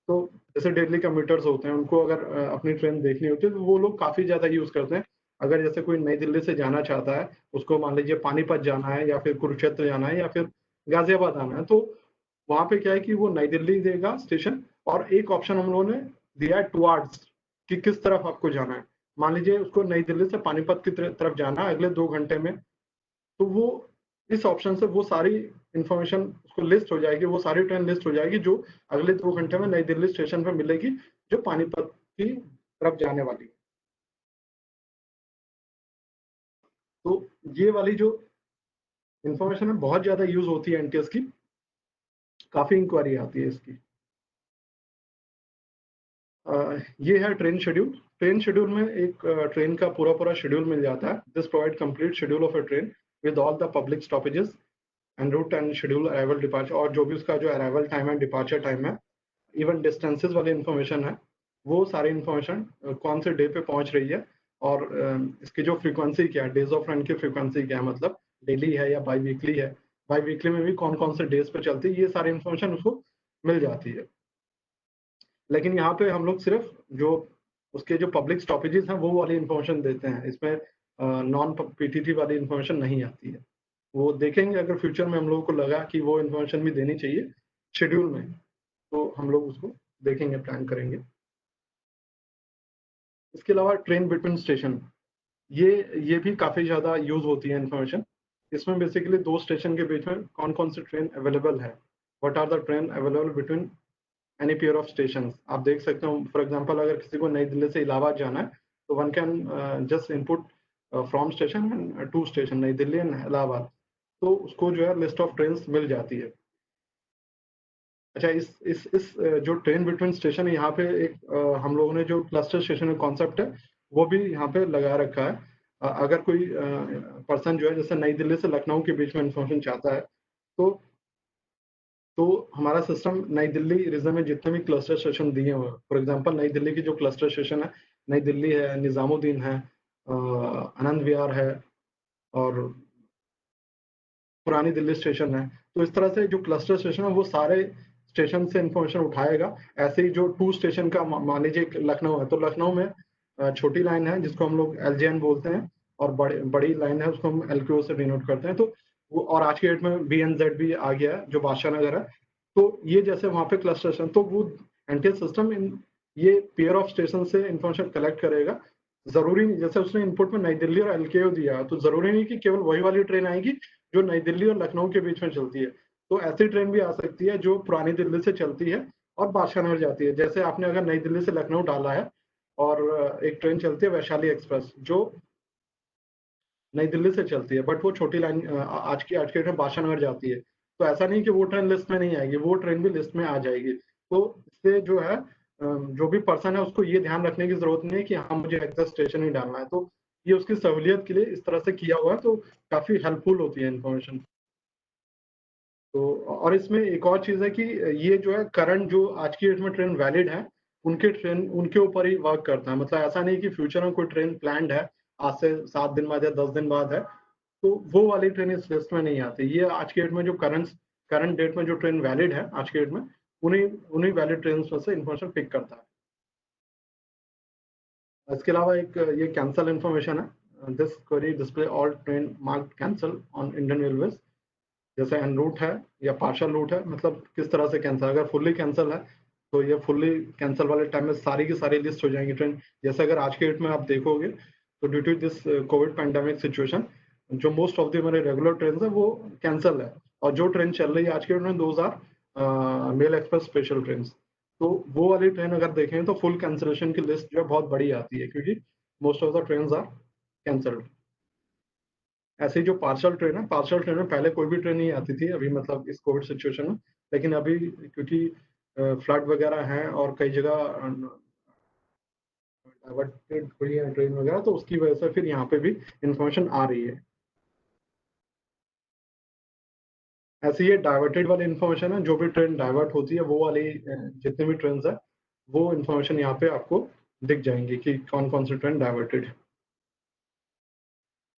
तो जैसे डेली कम्यूटर्स होते हैं, उनको अगर अपनी ट्रेन देखनी होती है तो वो लोग काफी ज्यादा यूज करते हैं। अगर जैसे कोई नई दिल्ली से जाना चाहता है, उसको मान लीजिए पानीपत जाना है या फिर कुरुक्षेत्र जाना है या फिर गाजियाबाद आना है, तो वहां पे क्या है कि वो नई दिल्ली देगा स्टेशन, और एक ऑप्शन हम लोगों ने दिया है टुवार्ड्स, कि किस तरफ आपको जाना है। मान लीजिए उसको नई दिल्ली से पानीपत की तरफ जाना है अगले 2 घंटे में, तो वो इस ऑप्शन से वो सारी इंफॉर्मेशन उसको लिस्ट हो जाएगी, वो सारी ट्रेन लिस्ट हो जाएगी जो अगले 2 घंटे में नई दिल्ली स्टेशन पे मिलेगी, जो पानीपत की तरफ जाने वाली है। तो ये वाली जो इंफॉर्मेशन है बहुत ज्यादा यूज होती है एनटीएस की, काफी इंक्वायरी आती है इसकी। ये है ट्रेन शेड्यूल। ट्रेन शेड्यूल में एक ट्रेन का पूरा शेड्यूल मिल जाता है। This provide complete schedule of a train with all the public stoppages and route and schedule arrival departure, और जो भी उसका जो अराइवल टाइम है, डिपार्चर टाइम है, इवन डिस्टेंसेस वाली इंफॉर्मेशन है, वो सारी इंफॉर्मेशन कौन से डे पे पहुंच रही है और इसकी जो फ्रीक्वेंसी क्या है, डेज ऑफ रन की फ्रीक्वेंसी क्या है, मतलब डेली है या बाई वीकली है, बाई वीकली में भी कौन कौन से डेज पे चलती है, ये सारी इंफॉर्मेशन उसको मिल जाती है। लेकिन यहाँ पे हम लोग सिर्फ जो उसके जो पब्लिक स्टॉपेजेस हैं वो वाली इंफॉर्मेशन देते हैं, इसमें नॉन पीटीटी वाली इंफॉर्मेशन नहीं आती है। वो देखेंगे अगर फ्यूचर में हम लोगों को लगा कि वो इंफॉर्मेशन भी देनी चाहिए शेड्यूल में, तो हम लोग उसको देखेंगे, प्लान करेंगे। इसके अलावा ट्रेन बिटवीन स्टेशन, ये भी काफी ज्यादा यूज होती है इंफॉर्मेशन। इसमें बेसिकली 2 स्टेशन के बीच में कौन कौन सी ट्रेन अवेलेबल है, what are the train available between any pair of station. आप देख सकते हो, फॉर एग्जांपल अगर किसी को नई दिल्ली से इलाहाबाद जाना है तो one can just input from station and to station, New Delhi and Allahabad, तो उसको जो है लिस्ट ऑफ ट्रेन मिल जाती है। अच्छा, इस जो ट्रेन बिटवीन स्टेशन है, यहाँ पे एक हम लोगों ने जो क्लस्टर स्टेशन का कॉन्सेप्ट है वो भी यहाँ पे लगा रखा है। अगर कोई पर्सन जो है जैसे नई दिल्ली से लखनऊ के बीच में इंफॉर्मेशन चाहता है, तो हमारा सिस्टम नई दिल्ली रीजन में जितने भी क्लस्टर स्टेशन दिए हुए हैं, फॉर एग्जांपल नई दिल्ली की जो क्लस्टर स्टेशन है, नई दिल्ली है, निजामुद्दीन है, आनंद विहार है और पुरानी दिल्ली स्टेशन है, तो इस तरह से जो क्लस्टर स्टेशन है वो सारे स्टेशन से इंफॉर्मेशन उठाएगा। ऐसे ही जो 2 स्टेशन का मान लीजिए लखनऊ है, तो लखनऊ में छोटी लाइन है जिसको हम लोग एलजेएन बोलते हैं, और बड़ी लाइन है उसको हम एलक्यूओ से डिनोट करते हैं। तो वो, और आज की डेट में बीएनजेड भी आ गया है जो बादशाह नगर है। तो ये जैसे वहाँ पे क्लस्टर स्टेशन, तो वो एनटीएस सिस्टम ये पेयर ऑफ स्टेशन से इंफॉर्मेशन कलेक्ट करेगा। जरूरी नहीं, जैसे उसने इनपुट में नई दिल्ली और एलकेओ दिया, तो जरूरी नहीं कि केवल वही वाली ट्रेन आएगी जो नई दिल्ली और लखनऊ के बीच में चलती है। तो ऐसी ट्रेन भी आ सकती है जो पुरानी दिल्ली से चलती है और बादशाह नगर जाती है। जैसे आपने अगर नई दिल्ली से लखनऊ डाला है और एक ट्रेन चलती है वैशाली एक्सप्रेस जो नई दिल्ली से चलती है, बट वो छोटी लाइन आज की डेट में बादशाह नगर जाती है, तो ऐसा नहीं कि वो ट्रेन लिस्ट में नहीं आएगी, वो ट्रेन भी लिस्ट में आ जाएगी। तो इससे जो है जो भी पर्सन है उसको ये ध्यान रखने की जरूरत नहीं है कि हाँ मुझे एग्जैक्ट स्टेशन ही डालना है। तो ये उसकी सहूलियत के लिए इस तरह से किया हुआ है, तो काफी हेल्पफुल होती है इन्फॉर्मेशन। तो और इसमें एक और चीज है कि ये जो है करंट जो आज की डेट में ट्रेन वैलिड है उनके ऊपर ही वर्क करता है। मतलब ऐसा नहीं कि फ्यूचर में कोई ट्रेन प्लान्ड है आज से 7 दिन बाद या 10 दिन बाद है, तो वो वाली ट्रेन इस लिस्ट में नहीं आती। ये आज की डेट में जो करंट डेट में जो ट्रेन वैलिड है आज की डेट में, उन्हीं उन्हीं वैलिड ट्रेन में से इंफॉर्मेशन पिक करता है। इसके अलावा एक ये कैंसल इन्फॉर्मेशन है। This query display all train marked cancel on Indian railways. जैसे एन रूट है या पार्शल रूट है, मतलब किस तरह से कैंसिल, अगर फुल्ली कैंसिल है तो ये फुल्ली कैंसिल वाले टाइम में सारी की सारी लिस्ट हो जाएंगी ट्रेन। जैसे अगर आज के डेट में आप देखोगे तो due to this COVID pandemic situation जो मोस्ट ऑफ द हमारे रेगुलर ट्रेन है वो कैंसिल है, और जो ट्रेन चल रही है आज के डेट में 2000 मेल एक्सप्रेस स्पेशल ट्रेन, तो वो वाली ट्रेन अगर देखें तो फुल कैंसिलेशन की लिस्ट जो है बहुत बड़ी आती है, क्योंकि most of the train are cancelled. ऐसे ही जो पार्सल ट्रेन में पहले कोई भी ट्रेन नहीं आती थी अभी, मतलब इस कोविड सिचुएशन में, लेकिन अभी क्योंकि फ्लड वगैरह हैं और कई जगह डाइवर्टेड हुई है ट्रेन वगैरह, तो उसकी वजह से फिर यहाँ पे भी इंफॉर्मेशन आ रही है। ऐसे ये डाइवर्टेड वाली इंफॉर्मेशन है, जो भी ट्रेन डाइवर्ट होती है वो वाली जितने भी ट्रेन है वो इंफॉर्मेशन यहाँ पे आपको दिख जाएंगी कि कौन कौन सी ट्रेन डाइवर्टेड है।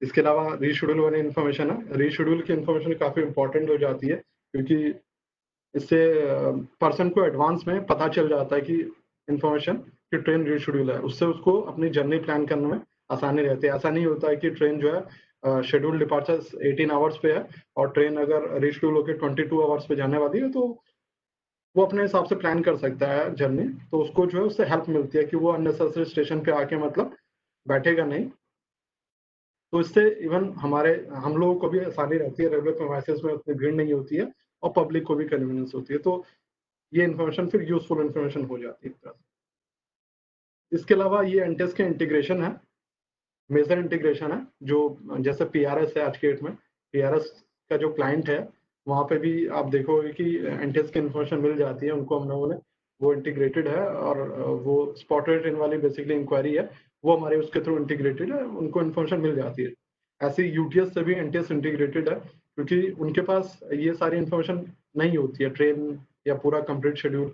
इसके अलावा रीशेड्यूल वाली इंफॉर्मेशन है। रीशेड्यूल की इंफॉर्मेशन काफी इंपॉर्टेंट हो जाती है, क्योंकि इससे पर्सन को एडवांस में पता चल जाता है कि इंफॉर्मेशन कि ट्रेन रीशेड्यूल है, उससे उसको अपनी जर्नी प्लान करने में आसानी रहती है। ऐसा नहीं होता है कि ट्रेन जो है शेड्यूल डिपार्चर 18 आवर्स पे है और ट्रेन अगर रीशेड्यूल होकर 22 आवर्स पे जाने वाली है, तो वो अपने हिसाब से प्लान कर सकता है जर्नी, तो उसको जो है उससे हेल्प मिलती है कि वो अननेसेसरी स्टेशन पे आके मतलब बैठेगा नहीं, तो इससे इवन हम लोगों को भी आसानी रहती है, रेगुलर प्रीमाइसेस में उतनी भीड़ नहीं होती है और पब्लिक को भी कन्वीनियंस होती है, तो ये इन्फॉर्मेशन फिर यूजफुल इन्फॉर्मेशन हो जाती है एक तरह से। इसके अलावा ये एनटीएस के इंटीग्रेशन है, मेजर इंटीग्रेशन है, जो जैसे पीआरएस है आज के डेट में, पीआरएस का जो क्लाइंट है वहाँ पे भी आप देखोगे कि एनटीएस की इन्फॉर्मेशन मिल जाती है उनको, हम लोगों ने वो इंटीग्रेटेड है, और वो स्पॉट रेट इन वाली बेसिकली इंक्वायरी है वो हमारे उसके थ्रू इंटीग्रेटेड है, उनको इन्फॉर्मेशन मिल जाती है। ऐसे यूटीएस से भी एनटीएस इंटीग्रेटेड है, क्योंकि उनके पास ये सारी इन्फॉर्मेशन नहीं होती है, ट्रेन या पूरा कंप्लीट शेड्यूल,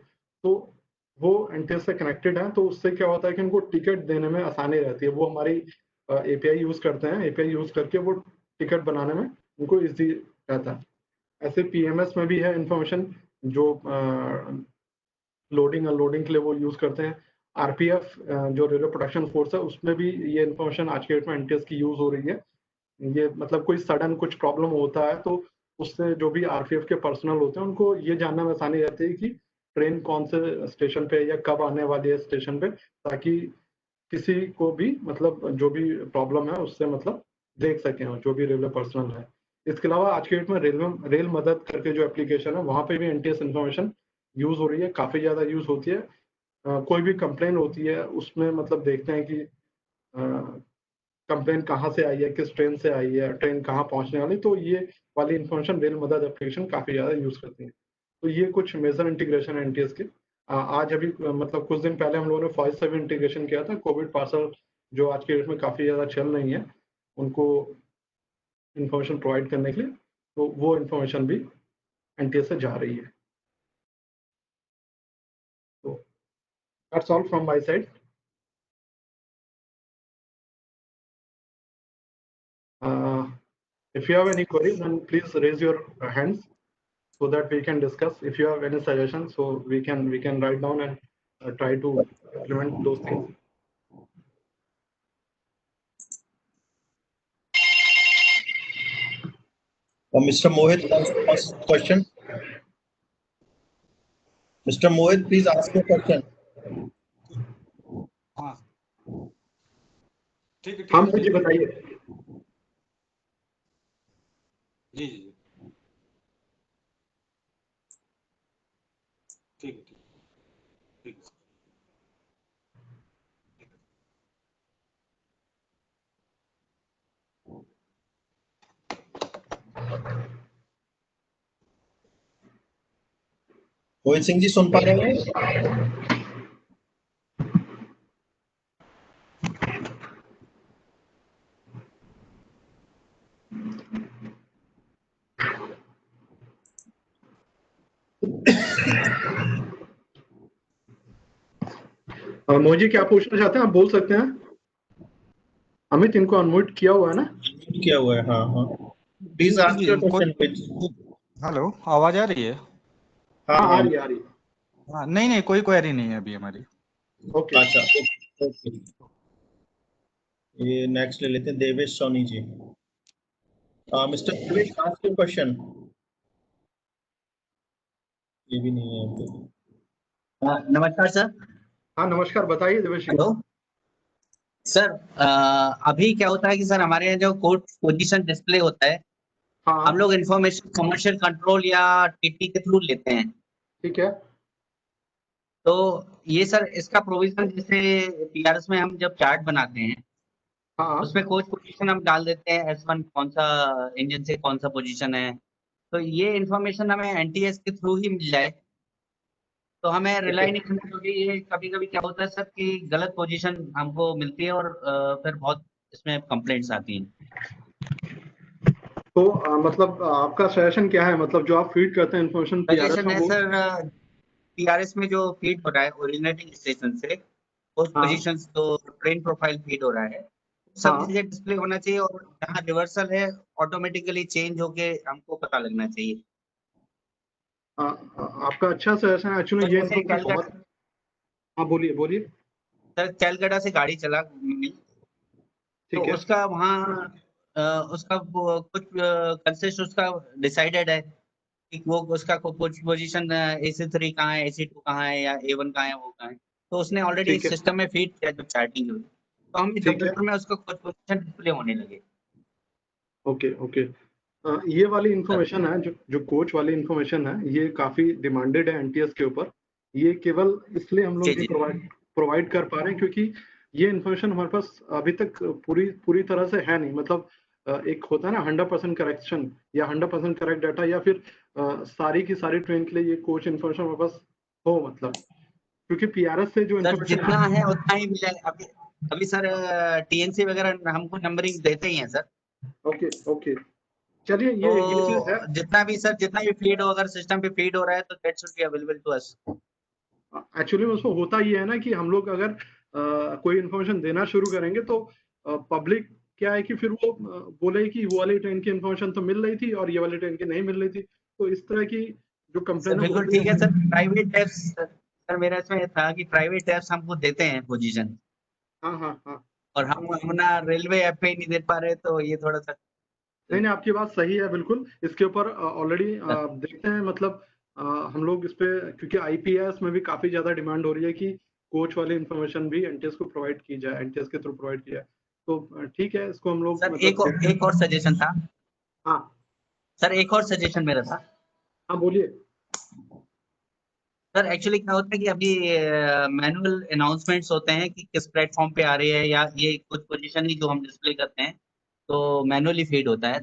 तो वो एनटीएस से कनेक्टेड है, तो उससे क्या होता है कि उनको टिकट देने में आसानी रहती है। वो हमारी एपीआई यूज करते हैं, एपीआई यूज करके वो टिकट बनाने में उनको इजी रहता है। ऐसे पीएमएस में भी है इन्फॉर्मेशन, जो लोडिंग अनलोडिंग के लिए वो यूज करते हैं। आरपीएफ जो रेलवे प्रोडक्शन फोर्स है, उसमें भी ये इन्फॉर्मेशन आज के डेट में एनटीएस की यूज हो रही है। ये मतलब कोई सडन कुछ प्रॉब्लम होता है तो उससे जो भी आरपीएफ के पर्सनल होते हैं उनको ये जानने में आसानी रहती है कि ट्रेन कौन से स्टेशन पे या कब आने वाली है स्टेशन पे, ताकि किसी को भी मतलब जो भी प्रॉब्लम है उससे मतलब देख सकें जो भी रेलवे पर्सनल है। इसके अलावा आज के डेट में रेल मदद करके जो एप्लीकेशन है वहाँ पे भी एनटीएस इन्फॉर्मेशन यूज हो रही है, काफी ज्यादा यूज होती है। कोई भी कंप्लेन होती है उसमें मतलब देखते हैं कि कंप्लेन कहाँ से आई है, किस ट्रेन से आई है, ट्रेन कहाँ पहुंचने वाली, तो ये वाली इन्फॉर्मेशन रेल मदद एप्लीकेशन काफी ज्यादा यूज करती है। तो ये कुछ मेजर इंटीग्रेशन है एनटीएस के। आज अभी मतलब कुछ दिन पहले हम लोगों ने फॉइस से भी इंटीग्रेशन किया था, कोविड पार्सल जो आज के डेट में काफी ज्यादा चल रही है उनको इन्फॉर्मेशन प्रोवाइड करने के लिए, तो वो इन्फॉर्मेशन भी एनटीएस से जा रही है। तो that's all from my side. If you have any queries, then please raise your hands so that we can discuss. If you have any suggestions, so we can write down and try to implement those things. Mr. Mohit wants to ask a question. Mr. Mohit, please ask your question. हाँ ठीक है, हाँ मुझे बताइए। जी जी ठीक है, ठीक है। मोहित सिंह जी सुन पा रहे हैं? मोजी क्या पूछना चाहते हैं आप बोल सकते हैं। अमित इनको अनम्यूट किया हुआ है ना? किया हुआ है, हाँ हाँ। Please ask your question. Hello, आवाज आ रही है? हाँ आ रही है। हाँ, नहीं कोई क्वेरी नहीं है अभी हमारी। ओके अच्छा ओके। ये नेक्स्ट ले लेते हैं Devesh Soni ji. Mister Devesh, ask your question. ये भी नहीं है। नमस्कार सर। हाँ नमस्कार, बताइए देवेश। हेलो सर, अभी क्या होता है कि सर हमारे यहाँ जो कोड पोजीशन डिस्प्ले होता है, हाँ हम लोग इन्फॉर्मेशन कमर्शियल कंट्रोल या टीटी के थ्रू लेते हैं। ठीक है। तो ये सर इसका प्रोविजन जैसे पीआरएस में हम जब चार्ट बनाते हैं हाँ उसमें कोच पोजीशन हम डाल देते हैं, S1 कौन सा इंजन से कौन सा पोजीशन है, तो ये इन्फॉर्मेशन हमें एनटीएस के थ्रू ही मिल जाए तो हमें रिलाई नहीं करना, क्योंकि ये कभी कभी क्या होता है सर कि गलत पोजीशन हमको मिलती है और फिर बहुत इसमें कंप्लेंट्स आती हैं। तो मतलब आपका सजेशन क्या है, मतलब जो आप फीड करते हैं इन्फॉर्मेशन पीआरएस सजेशन में है वो? सर, पीआरएस में जो फीड हो रहा है ओरिजिनेटिंग स्टेशन से उस हाँ। पोजीशंस तो ट्रेन प्रोफाइल फीड हो रहा है, सब हाँ। चीजें डिस्प्ले होना चाहिए और जहाँ रिवर्सल है ऑटोमेटिकली चेंज होके हमको पता लगना चाहिए। आपका अच्छा सजेशन है एक्चुअली। तो ये जैसे इन्फॉर्मेशन बहुत। हाँ बोलिए बोलिए। सर कैलकाटा से गाड़ी चला तो ठीक है। उसका वहाँ उसका कुछ कंसेस्ट उसका डिसाइडेड है कि वो उसका कुछ पोजीशन AC3 कहाँ है, AC2 कहाँ है या A1 कहाँ है, वो कहाँ है, तो उसने ऑलरेडी ठीक है। सिस्टम में फीड किया जब चार्टिंग हुई, तो हम ठीक है। कंप्यूटर में उसका कुछ पोजीशन डिस्प्ले होने लगे। Okay okay. ये वाली इंफॉर्मेशन है, जो कोच वाली इंफॉर्मेशन है, ये काफी डिमांडेड है एनटीएस के ऊपर। ये केवल इसलिए हम लोग जी, नहीं जी। प्रोवाइड कर पा रहे हैं क्योंकि ये इंफॉर्मेशन हमारे पास अभी तक पूरी तरह से है नहीं। मतलब एक होता है ना 100% करेक्शन या 100% करेक्ट डाटा, या फिर सारी की सारी ट्रेन के लिए ये कोच इंफॉर्मेशन हमारे पास हो, मतलब क्योंकि पीआरएस से जो सर इंफॉर्मेशन जितना है उतना ही मिला है अभी। अभी सर टीएनसी वगैरह हमको नंबरिंग देते ही हैं सर। ओके ओके, चलिए तो ये चीज है। जितना भी फीड हो, अगर सिस्टम पे फीड हो रहा है तो that should be available to us. Actually में उसको होता ये है ना कि हम लोग अगर कोई इन्फॉर्मेशन देना शुरू करेंगे तो पब्लिक क्या है कि फिर वो बोले कि वो वाली ट्रेन की इन्फॉर्मेशन तो मिल रही थी और ये वाली ट्रेन की नहीं मिल रही थी, तो इस तरह की जो सर कंप्लेन बिल्कुल होती ठीक है है। सर। प्राइवेट एप्स सर, मेरा इसमें था कि प्राइवेट एप्स हमको देते हैं पोजीशन, हाँ हाँ हाँ, और हम ना रेलवे ऐप पे ही नहीं दे पा रहे, तो ये थोड़ा सा नहीं नहीं, आपकी बात सही है बिल्कुल। इसके ऊपर ऑलरेडी सर। देखते हैं, मतलब हम लोग इस पे, क्योंकि आईपीएस में भी काफी ज्यादा डिमांड हो रही है कि कोच वाली इन्फॉर्मेशन भी एनटीएस को प्रोवाइड की जाए, एनटीएस के थ्रू प्रोवाइड किया जाए। तो ठीक है, इसको हम लोग सर मतलब देखते हैं। एक और सजेशन था। हाँ सर एक और सजेशन मेरा था। हाँ, बोलिए। सर एक्चुअली क्या होता है कि अभी मैनुअल अनाउंसमेंट्स होते हैं कि किस प्लेटफॉर्म पे आ रही है, या ये कुछ पोजीशन ही जो हम डिस्प्ले करते हैं तो मैनुअली फीड होता है।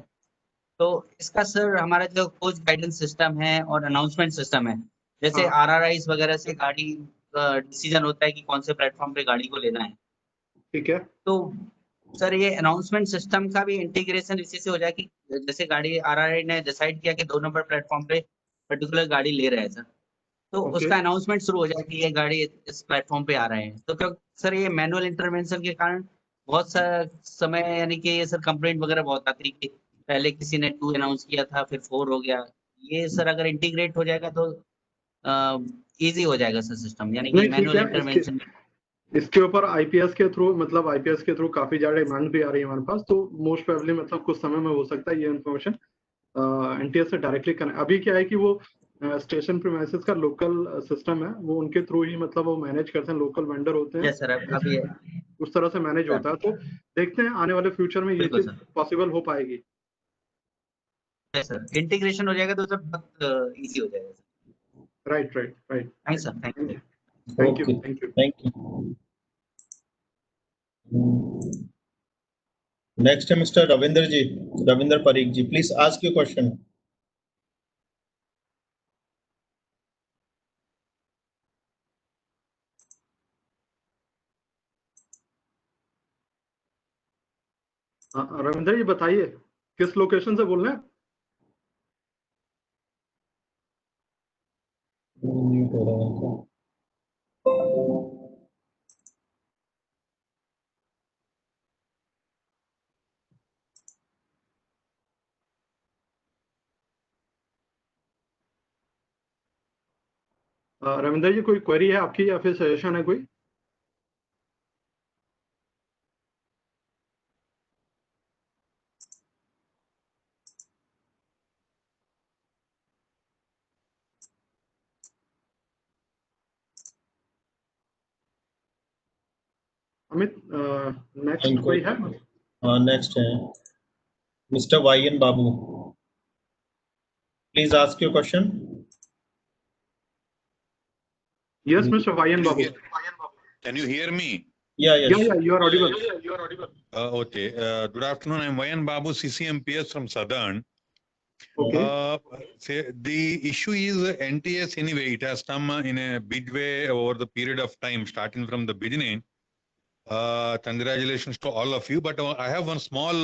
तो इसका सर हमारा जो कोच गाइडेंस सिस्टम है और अनाउंसमेंट सिस्टम है, जैसे हाँ आरआरआईज वगैरह से गाड़ी डिसीजन होता है कि कौन से प्लेटफॉर्म पे गाड़ी को लेना है। ठीक है। तो सर ये अनाउंसमेंट सिस्टम का भी इंटीग्रेशन इसी से हो जाए कि जैसे गाड़ी आरआरआई ने डिसाइड किया कि 2 नंबर प्लेटफॉर्म पे पर्टिकुलर गाड़ी ले रहे हैं सर, तो ओके। उसका अनाउंसमेंट शुरू हो जाए कि ये गाड़ी इस प्लेटफॉर्म पे आ रहे हैं। तो क्या सर ये मैनुअल इंटरवेंशन के कारण बहुत सा समय, यानी कि ये सर कंप्लेंट वगैरह बहुत आती है कि पहले किसी ने 2 अनाउंस किया था फिर 4 हो गया। ये सर अगर इंटीग्रेट हो जाएगा तो इजी हो जाएगा सर सिस्टम, यानी कि नहीं ठीक मैनुअल है, इसके इंटरवेंशन। इसके ऊपर आईपीएस के थ्रू, मतलब आईपीएस के थ्रू काफी ज्यादा डिमांड भी आ रही है हमारे पास, तो मोस्ट प्रोबेबली मतलब कुछ समय में हो सकता है ये इन्फॉर्मेशन एनटीएस से डायरेक्टली कनेक्ट। अभी क्या है कि वो स्टेशन प्रीमाइसेस का लोकल सिस्टम है, वो उनके थ्रू ही मतलब वो मैनेज करते हैं, लोकल वेंडर होते हैं, यस सर, अभी उस तरह से मैनेज सर होता है। तो देखते हैं आने वाले फ्यूचर में ये बिल्कुल चीज सर। पॉसिबल हो पाएगी। यस सर, इंटीग्रेशन हो जाएगा तो सर बहुत इजी हो जाएगा sir. Right right right. Thank sir, thank thank you. You thank you Okay, thank you. thank you. Next, Mr. Ravinder ji, Ravinder Parikh ji, please ask your question. Ravindra ji बताइए, किस location से बोल रहे हैं? Mute हो रहा है क्या? रविंद्र जी, कोई क्वेरी है आपकी या फिर सजेशन है कोई? अमित, नेक्स्ट इनको कोई है? next है Mr. YN Babu. Please ask your question. Yes mister Vayan Babu. Can you hear me? Yeah, yeah yes. You are audible. Okay. Good afternoon. I'm Vayan Babu, CCMPS from Southern. Okay The issue is NTS anyway. It has come in a big way over the period of time, starting from the beginning. Congratulations to all of you. But I have one small,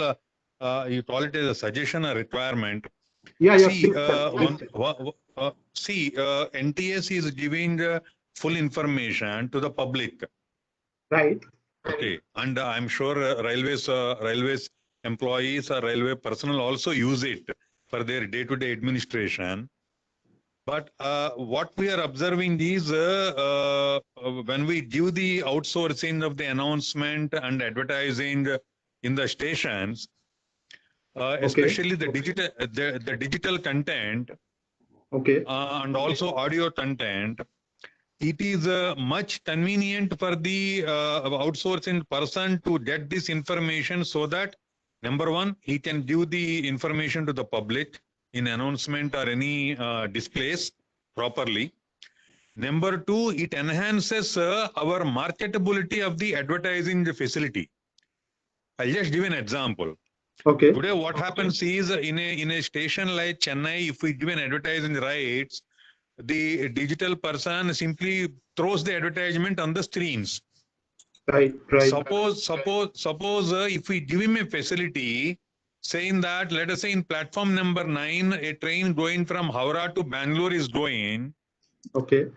you call it as a suggestion or requirement. या See, NTS is giving full information to the public. Right. Okay, and I'm sure railways employees or railway personnel also use it for their day-to-day administration. But what we are observing is when we give the outsourcing of the announcement and advertising in the stations, especially the digital content okay and also audio content, it is much convenient for the outsourcing person to get this information so that Number one, he can give the information to the public in announcement or any displays properly. Number two, it enhances our marketability of the advertising facility. I'll just give an example. Okay. Today, what happens is in a station like Chennai, if we give an advertising rights, the digital person simply throws the advertisement on the screens. Right. Suppose if we give him a facility saying that, let us say in platform number 9, a train going from Howrah to Bangalore is going, Okay.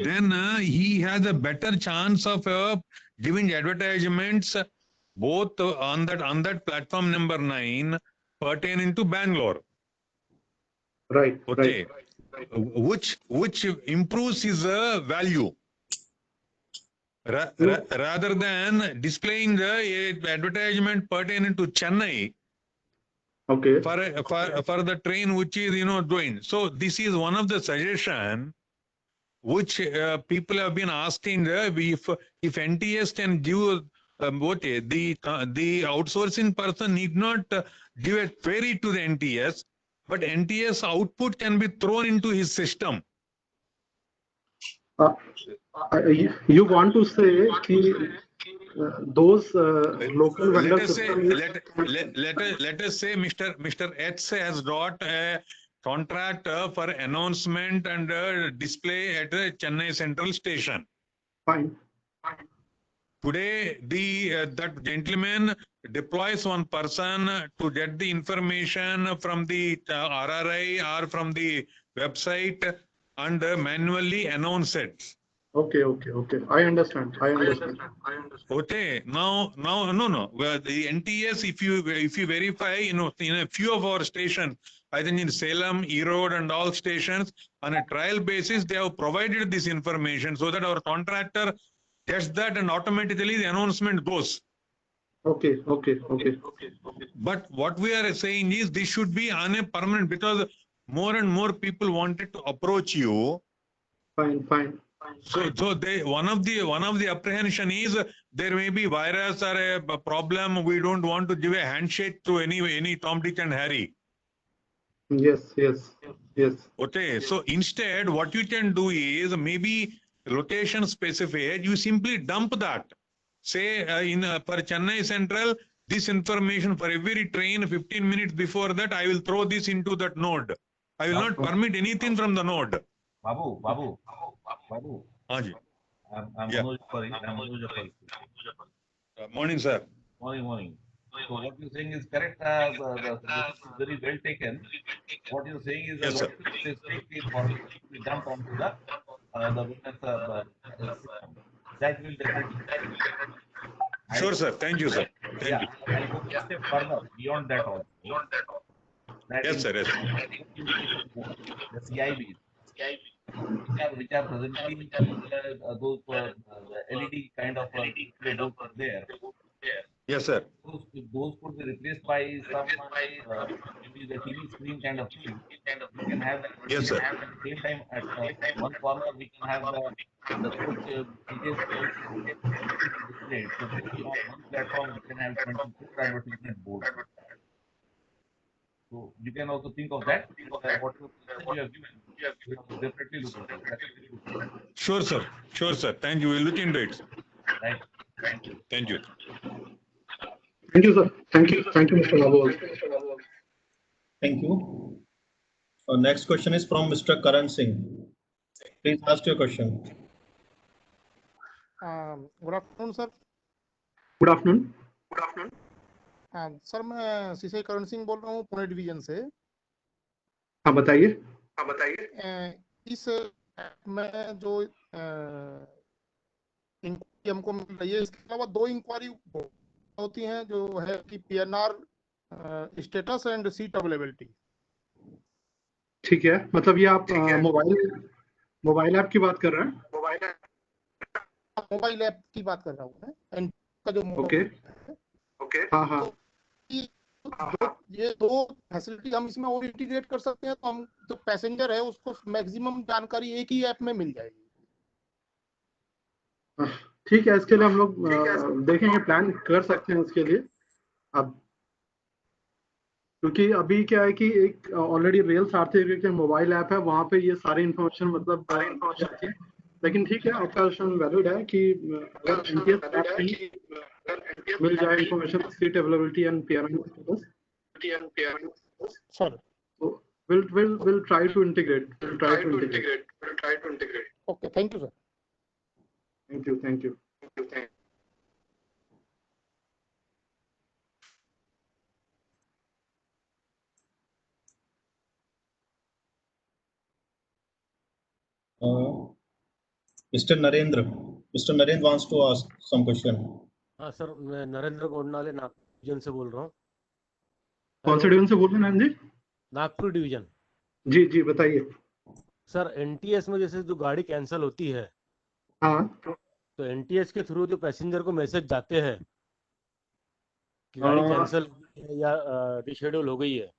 then he has a better chance of giving advertisements both on that platform number 9 pertaining to Bangalore. Right. Okay. Which improves his value. Rather than displaying the advertisement pertaining to Chennai Okay. for the train which is doing. So this is one of the suggestion which people have been asking if NTS can give the outsourcing person need not give a query to the NTS, but NTS output can be thrown into his system. You want to say those local Let vendor us say systems. let us say Mr. X has got a contract for announcement and display at Chennai Central Station. Fine. Today, that gentleman deploys one person to get the information from the RRI or from the website and manually announce it. Okay. I understand. Okay. Now, no. Well, the NTS, if you verify, in a few of our stations, I think in Salem, Erode, and all stations, on a trial basis, they have provided this information so that our contractor gets that and automatically the announcement goes. Okay. But what we are saying is this should be on a permanent, because more and more people wanted to approach you. Fine. So one of the apprehension is there may be virus or a problem. We don't want to give a handshake to any Tom, Dick, and Harry. Yes. Okay, so instead, what you can do is maybe location specified. You simply dump that. Say for Chennai Central, this information for every train 15 minutes before that, I will throw this into that node. I will not permit anything from the node. Babu. Haji. I'm Yeah. Manoj. Morning, sir. Morning. So what you're saying is correct. This is very well taken. What you're saying is Yes, sir. specific information to be dumped onto the system. That will definitely. Sure, sir. Thank you, sir. Thank you. I'll go a step further beyond that also. That Yes, sir. Yes. The CIBs, which are presently those LED kind of display boards are there. Yes, sir. Those could be replaced by some maybe the TV screen kind of thing. We can have that. Yes, sir. At the same time, at one corner we can have the coach details displayed. So maybe on one platform we can have 24 advertisement boards. So you can also think of that. What you have given, we have definitely look into it. Sure, sir. Thank you. We'll look into it. Right. Thank you. Thank you, sir. Thank you, Mr. Babu. Thank you. Next question is from Mr. Karan Singh. Please ask your question. Good afternoon sir. Good afternoon. Sir मैं CCI Karan Singh बोल रहा हूँ Pune division से। हाँ बताइए। इस में जो इंक्वायरी हमको मिल रही है, इसके अलावा 2 इंक्वायरी होती हैं जो है कि PNR status and seat availability. ठीक है, मतलब ये आप मोबाइल ऐप की बात कर रहे हैं? मोबाइल ऐप की बात कर रहा हूँ मैं, एंड का जो ओके। हाँ। तो ये 2 फैसिलिटी हम इसमें और इंटीग्रेट कर सकते हैं, तो हम जो पैसेंजर है उसको मैक्सिमम जानकारी एक ही ऐप में मिल जाएगी। ठीक है, इसके लिए हम लोग देखेंगे, प्लान कर सकते हैं इसके लिए। अब क्योंकि अभी क्या है कि एक ऑलरेडी रेल्स आरती के मोबाइल ऐप है, वहां पे ये सारी इन्फॉर्मेशन मतलब जाती है। लेकिन ठीक है, आपका क्वेश्चन वैलिड है कि अगर एनटीएस ऐप में मिल जाए information seat availability and PRN status, sir तो we'll try to integrate. Okay, thank you sir. Thank you. Mr. Narendra wants to ask some question. हाँ सर, मैं नरेंद्र गोडनाले नागपुर डिवीजन से बोल रहा हूँ। कौन से डिवीजन से बोल रहे हैं जी? नागपुर डिवीजन। जी जी बताइए। सर एनटीएस में जैसे जो गाड़ी कैंसिल होती है, हाँ, तो एनटीएस के थ्रू जो पैसेंजर को मैसेज जाते हैं कि गाड़ी कैंसिल है या रिशेड्यूल हो गई है,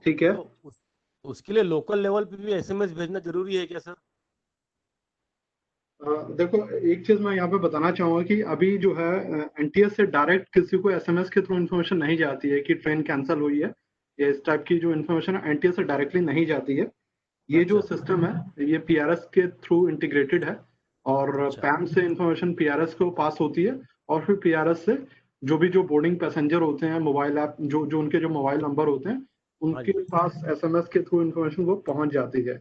ठीक है। तो उसके लिए लोकल लेवल पे भी एसएमएस भेजना जरूरी है क्या सर? देखो, एक चीज मैं यहाँ पे बताना चाहूंगा कि अभी जो है एनटीएस से डायरेक्ट किसी को एसएमएस के थ्रू इन्फॉर्मेशन नहीं जाती है कि ट्रेन कैंसिल हुई है, या इस टाइप की जो इन्फॉर्मेशन है एनटीएस से डायरेक्टली नहीं जाती है। ये जो सिस्टम है ये पीआरएस के थ्रू इंटीग्रेटेड है, और पैम से इन्फॉर्मेशन पीआरएस को पास होती है, और फिर पीआरएस से जो बोर्डिंग पैसेंजर होते हैं, मोबाइल ऐप जो उनके जो मोबाइल नंबर होते हैं उनके पास एसएमएस के थ्रू इन्फॉर्मेशन वो पहुंच जाती है।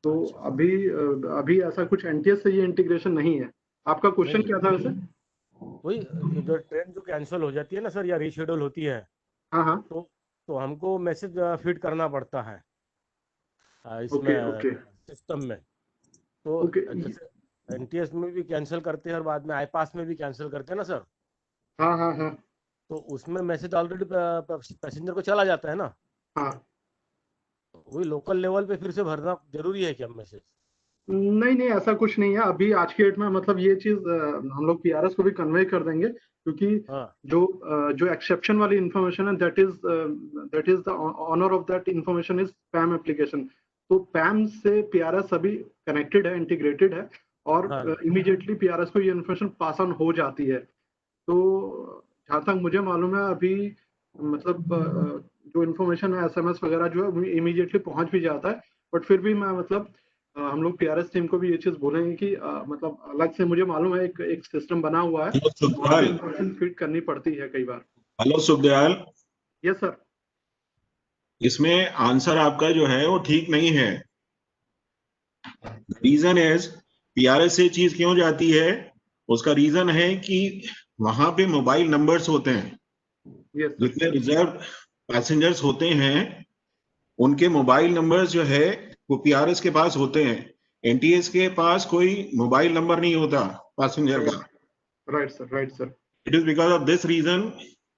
तो अभी ऐसा कुछ एनटीएस से ये इंटीग्रेशन नहीं है। आपका क्वेश्चन क्या था वैसे? वही जो ट्रेन जो कैंसिल हो जाती है ना सर, या रिशेड्यूल होती है, हाँ हाँ, तो हमको मैसेज फीड करना पड़ता है इसमें सिस्टम में। तो जैसे एनटीएस में भी कैंसिल करते हैं और बाद में आईपास में भी कैंसिल करते हैं ना सर। हाँ हाँ हाँ, तो उसमें मैसेज ऑलरेडी पैसेंजर को चला जाता है ना। हाँ। वही लोकल लेवल पे फिर से भरना जरूरी है क्या मैसेज? नहीं नहीं, ऐसा कुछ नहीं है। अभी आज के डेट में मतलब ये चीज हम लोग पीआरएस को भी कन्वे कर देंगे, क्योंकि जो एक्सेप्शन वाली इंफॉर्मेशन है that is the owner of that information is PAM application. तो पैम से पीआरएस अभी कनेक्टेड है, इंटीग्रेटेड है, और इमीडिएटली पीआरएस को ये इन्फॉर्मेशन पास ऑन हो जाती है। तो जहाँ तक मुझे मालूम है अभी मतलब जो इन्फॉर्मेशन है एसएमएस वगैरह जो है इमीडिएटली पहुंच भी जाता है। बट फिर भी मैं मतलब हम लोग पीआरएस टीम को भी ये चीज बोलेंगे कि मतलब अलग से मुझे मालूम है एक सिस्टम बना हुआ है, इन्फॉर्मेशन फीड करनी पड़ती है कई बार। हेलो सुखदयाल। Yes sir. इसमें आंसर आपका जो है वो ठीक नहीं है। रीजन इज पीआरएस से चीज क्यों जाती है, उसका रीजन है कि वहां पे मोबाइल नंबर्स होते हैं। जितने रिजर्व पैसेंजर्स होते हैं उनके मोबाइल नंबर्स जो है वो पीआरएस के पास होते हैं। एनटीएस के पास कोई मोबाइल नंबर नहीं होता पैसेंजर का। Right sir, right sir. It is because of this reason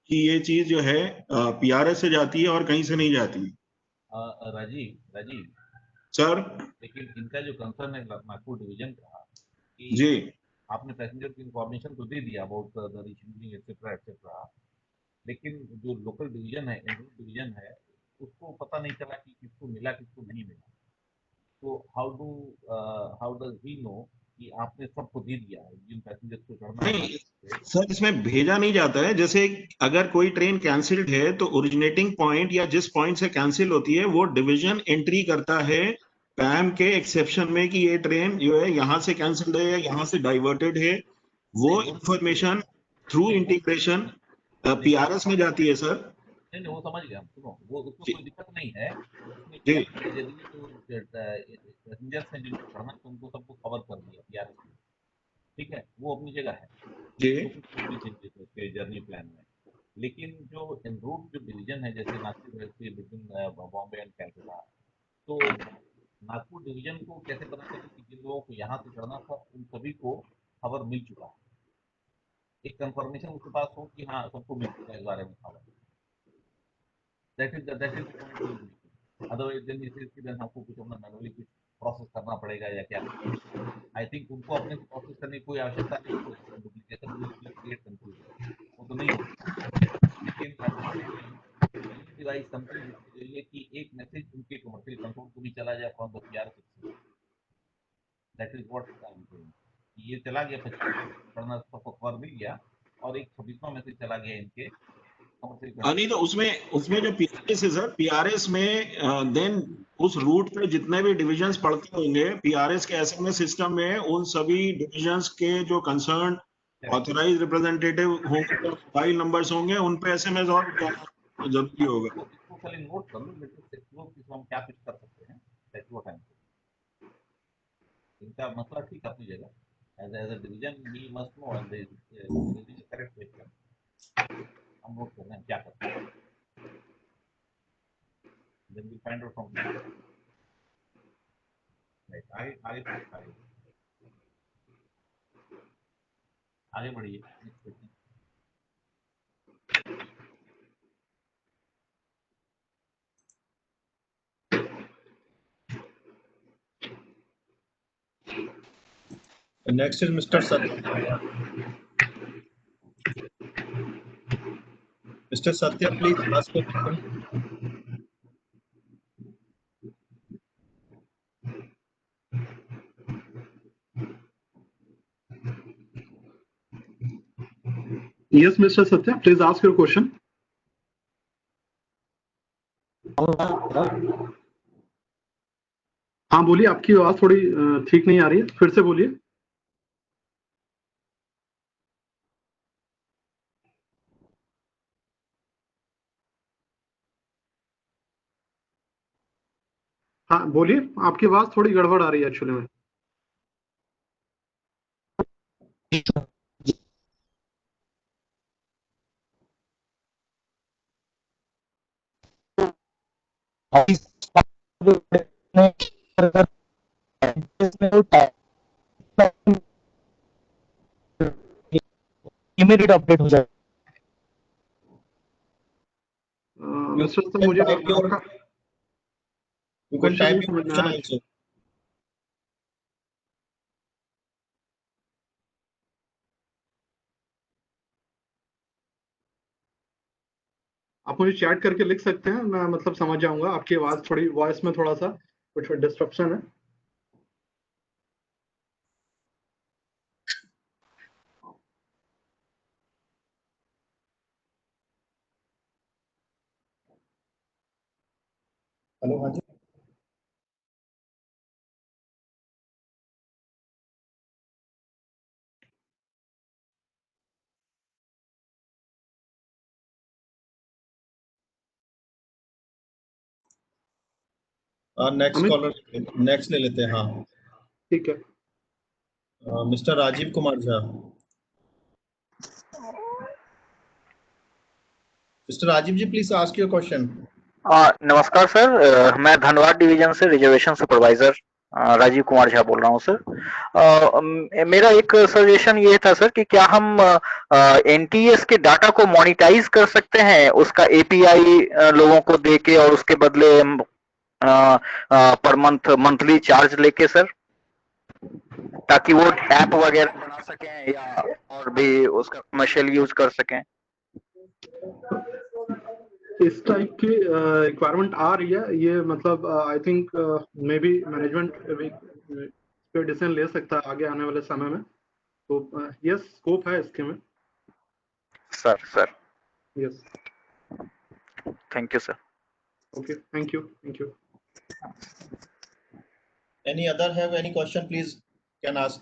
कि ये चीज जो है पीआरएस से जाती है और कहीं से नहीं जाती। राजीव सर, लेकिन इनका जो कंसर्न है नागपुर डिवीजन का कि जी आपने पैसेंजर की इंफॉर्मेशन तो दे दिया अबाउट द रिशेड्यूलिंग एक्सेट्रा, लेकिन जो लोकल डिवीजन है, डिवीजन है, उसको पता नहीं चला कि किसको मिला किसको नहीं मिला। तो हाउ डज ही नो कि आपने सबको दे दिया है जिन पैसेंजर्स को चढ़ना नहीं सर, इसमें भेजा नहीं जाता है। जैसे अगर कोई ट्रेन कैंसिल्ड है तो ओरिजिनेटिंग पॉइंट या जिस पॉइंट से कैंसिल होती है वो डिवीजन एंट्री करता है पैम के एक्सेप्शन में कि ये ट्रेन जो है यहाँ से कैंसिल्ड है या यहाँ से डाइवर्टेड है। वो इंफॉर्मेशन थ्रू इंटीग्रेशन पीआरएस में जाती है सर। नहीं वो समझ गया। सुनो, वो उसमें कोई दिक्कत नहीं है। उसमें जी यदि जो पैसेंजर्स हैं जिनको चढ़ना है उनको सबको कवर कर दिया पीआरएस ने, ठीक है, वो अपनी जगह है, जी उसके जर्नी प्लान में। लेकिन जो इन रूट जो डिवीजन है, जैसे नागपुर बिटवीन बॉम्बे एंड कैलकाटा, तो नागपुर डिवीजन को कैसे पता चले कि जिन लोगों को यहाँ से चढ़ना था उन सभी को खबर मिल चुका है, एक कंफर्मेशन उसके पास हो कि हाँ सबको मिल चुका है इस बारे में खबर। दैट इज अदरवाइज देन आपको कुछ अपना मैनुअली कुछ प्रोसेस करना पड़ेगा या क्या। आई थिंक उनको अपने प्रोसेस करने की कोई आवश्यकता नहीं है, डुप्लीकेशन क्रिएट कंफ्यूजन वो तो नहीं होता। लेकिन डिवाइस समथिंग जिसके जरिए कि एक मैसेज उनके कमर्शियल कंट्रोल को भी चला जाए from the PRS. That is what I am saying. ये चला गया 25 पढ़ना सबको खबर मिल गया, और एक 26वां मैसेज चला गया इनके कमर्शियल नहीं तो उसमें जो पीआरएस है सर, पीआरएस में देन उस रूट पे जितने भी डिविजन्स पड़ते होंगे पीआरएस के एसएमएस सिस्टम में, उन सभी डिविजन्स के जो कंसर्न ऑथराइज रिप्रेजेंटेटिव होंगे, मोबाइल नंबर्स होंगे, उन पे एसएमएस और जरूरी होगा। इसको खाली नोट कर लो, लेटेस्ट इसको हम क्या पिच कर सकते हैं, that's what I am saying. इनका मसला ठीक अपनी जगह, as a division we must know and this is correct question. हम नोट कर रहे हैं क्या करते हैं, then we find out from there. Right, I आगे बढ़िए, next question. Next is Mr. Satya. Mr. Satya, please ask a question. Yes, Mr. Satya, please ask your question. हाँ बोलिए, आपकी आवाज थोड़ी ठीक नहीं आ रही है, फिर से बोलिए। हाँ बोलिए, आपकी आवाज थोड़ी गड़बड़ आ रही है एक्चुअली में। इमीडिएट अपडेट हो जाए। मिस्टर सर, मुझे आपका You can type your समझ में question आया। also. आप मुझे चैट करके लिख सकते हैं, मैं मतलब समझ जाऊंगा। आपकी आवाज थोड़ी, वॉइस में थोड़ा सा कुछ डिस्ट्रप्शन है। हेलो, हाँ जी। नेक्स्ट अमित? कॉलर, नेक्स्ट ले लेते हैं। हाँ ठीक है। Mister Rajiv Kumar Jha. Mister Rajiv ji, please ask your question. नमस्कार सर, मैं धनबाद डिवीजन से रिजर्वेशन सुपरवाइजर राजीव कुमार झा बोल रहा हूँ सर। मेरा एक सजेशन ये था सर कि क्या हम एनटीएस के डाटा को मोनेटाइज कर सकते हैं, उसका एपीआई लोगों को देके और उसके बदले पर मंथली चार्ज लेके सर, ताकि वो ऐप वगैरह बना सकें या और भी उसका कमर्शियल यूज कर सकें। इस टाइप की रिक्वायरमेंट आ रही है, ये मतलब I think may be management पे डिसीजन ले सकता है आगे आने वाले समय में। तो यस, स्कोप है इसके में। Sir yes, thank you sir. Okay, thank you. Any other have any question, please can ask.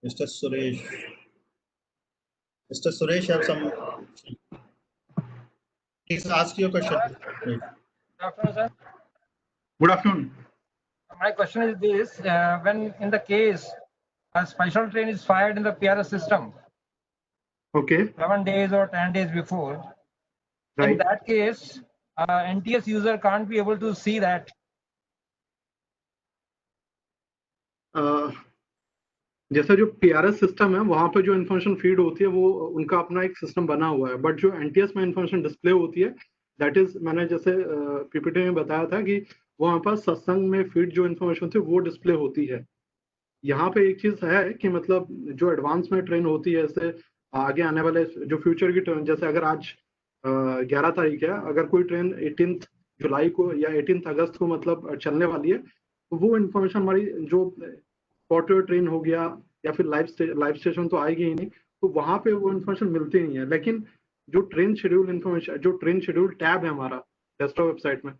Mr. Suresh. Mr. Suresh, have some. Please ask your question. Good afternoon, sir. Good afternoon. My question is this: when in the case a special train is fired in the PRS system, Okay. 7 days or 10 days before, in Right. that case, NTS user can't be able to see that. जैसे जो PRS system है वहां पे जो information feed होती है वो उनका अपना एक सिस्टम बना हुआ है, बट जो एनटीएस में इन्फॉर्मेशन डिस्प्ले होती है दैट इज, मैंने जैसे पीपीटी में बताया था कि वहां पर सत्संग में फीड जो इन्फॉर्मेशन थी वो डिस्प्ले होती है। यहाँ पे एक चीज है कि मतलब जो एडवांस में ट्रेन होती है, जैसे आगे आने वाले जो फ्यूचर की ट्रेन, जैसे अगर आज 11 तारीख है, अगर कोई ट्रेन 18 जुलाई को या 18 अगस्त को मतलब चलने वाली है, तो वो इन्फॉर्मेशन हमारी जो स्पॉट ट्रेन हो गया या फिर लाइव स्टेशन तो आएगी ही नहीं, तो वहां पे वो इन्फॉर्मेशन मिलती नहीं है। लेकिन जो ट्रेन शेड्यूल इन्फॉर्मेशन, जो ट्रेन शेड्यूल टैब है हमारा डेस्कटॉप वेबसाइट में,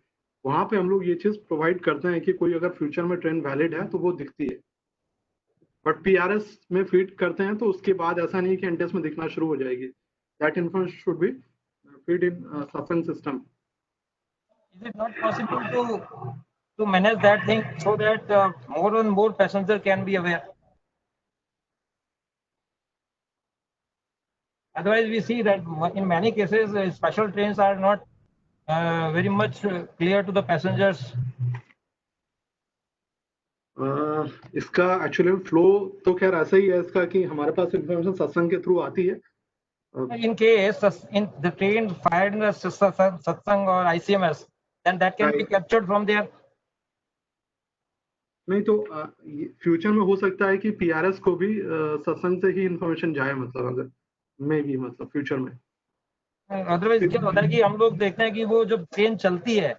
वहां पे हम लोग ये चीज प्रोवाइड करते हैं कि कोई अगर फ्यूचर में ट्रेन वैलिड है तो वो दिखती है। बट पीआरएस में फीड करते हैं तो उसके बाद ऐसा नहीं कि एनटीएस में दिखना शुरू हो जाएगी। That information should be fed in सफन system. Is it not possible to manage that thing so that more and more passenger can be aware? Otherwise, we see that in many cases, special trains are not very much clear to the passengers. इसका actually flow तो खैर ऐसा ही है इसका कि हमारे पास information सत्संग के थ्रू आती है। In case in the train fired in the satsang or ICMS, then that can be captured from there. नहीं तो फ्यूचर में हो सकता है कि पीआरएस को भी सत्संग से ही इन्फॉर्मेशन जाए, मतलब अगर मे भी मतलब फ्यूचर में। अदरवाइज क्या होता है कि हम लोग देखते हैं कि वो जब ट्रेन चलती है,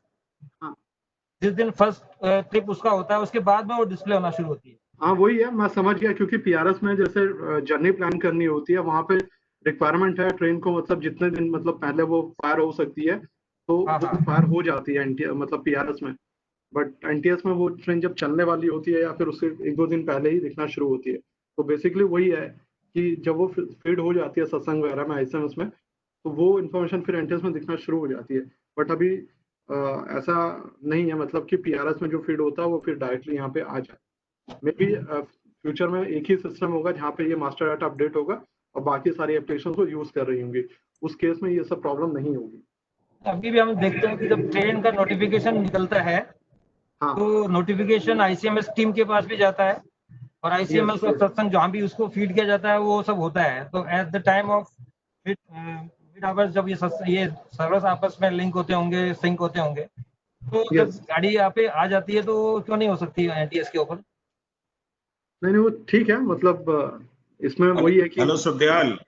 जिस दिन फर्स्ट ट्रिप उसका होता है, उसके बाद में वो डिस्प्ले होना शुरू होती है। हाँ वही है, मैं समझ गया, क्योंकि पीआरएस में जैसे जर्नी प्लान करनी होती है, वहां पे रिक्वायरमेंट है ट्रेन को, मतलब जितने दिन मतलब पहले वो फायर हो सकती है तो वो फायर हो जाती है मतलब पीआरएस में। बट एनटीएस में वो ट्रेन जब चलने वाली होती है या फिर उससे 1-2 दिन पहले ही दिखना शुरू होती है। तो बेसिकली वही है कि जब वो फीड हो जाती है सत्संग वगैरह में, आईसीएमएस में, तो वो इन्फॉर्मेशन फिर एनटीएस में दिखना शुरू हो जाती है। बट अभी ऐसा नहीं है, मतलब कि पीआरएस में जो फीड होता है वो फिर डायरेक्टली यहाँ पे आ जाए। मे बी फ्यूचर में एक ही सिस्टम होगा जहाँ पे ये मास्टर डाटा अपडेट होगा और बाकी सारी एप्लीकेशन को यूज कर रही होंगी, उस केस में ये सब प्रॉब्लम नहीं होगी। अभी भी हम देखते हैं कि जब ट्रेन का नोटिफिकेशन निकलता है, तो नोटिफिकेशन आईसीएमएस टीम के पास भी जाता है और आईसीएमएस और सत्संग जहाँ भी उसको फीड किया जाता है वो सब होता है। तो eight the time of mid hours जब ये सर्वर्स आपस में लिंक होते होंगे, सिंक होते होंगे, तो जब गाड़ी यहाँ पे आ जाती है तो क्यों नहीं हो सकती एनटीएस के ऊपर? नहीं वो ठीक है, मतलब इसमें वही है कि hello Sukhdayal.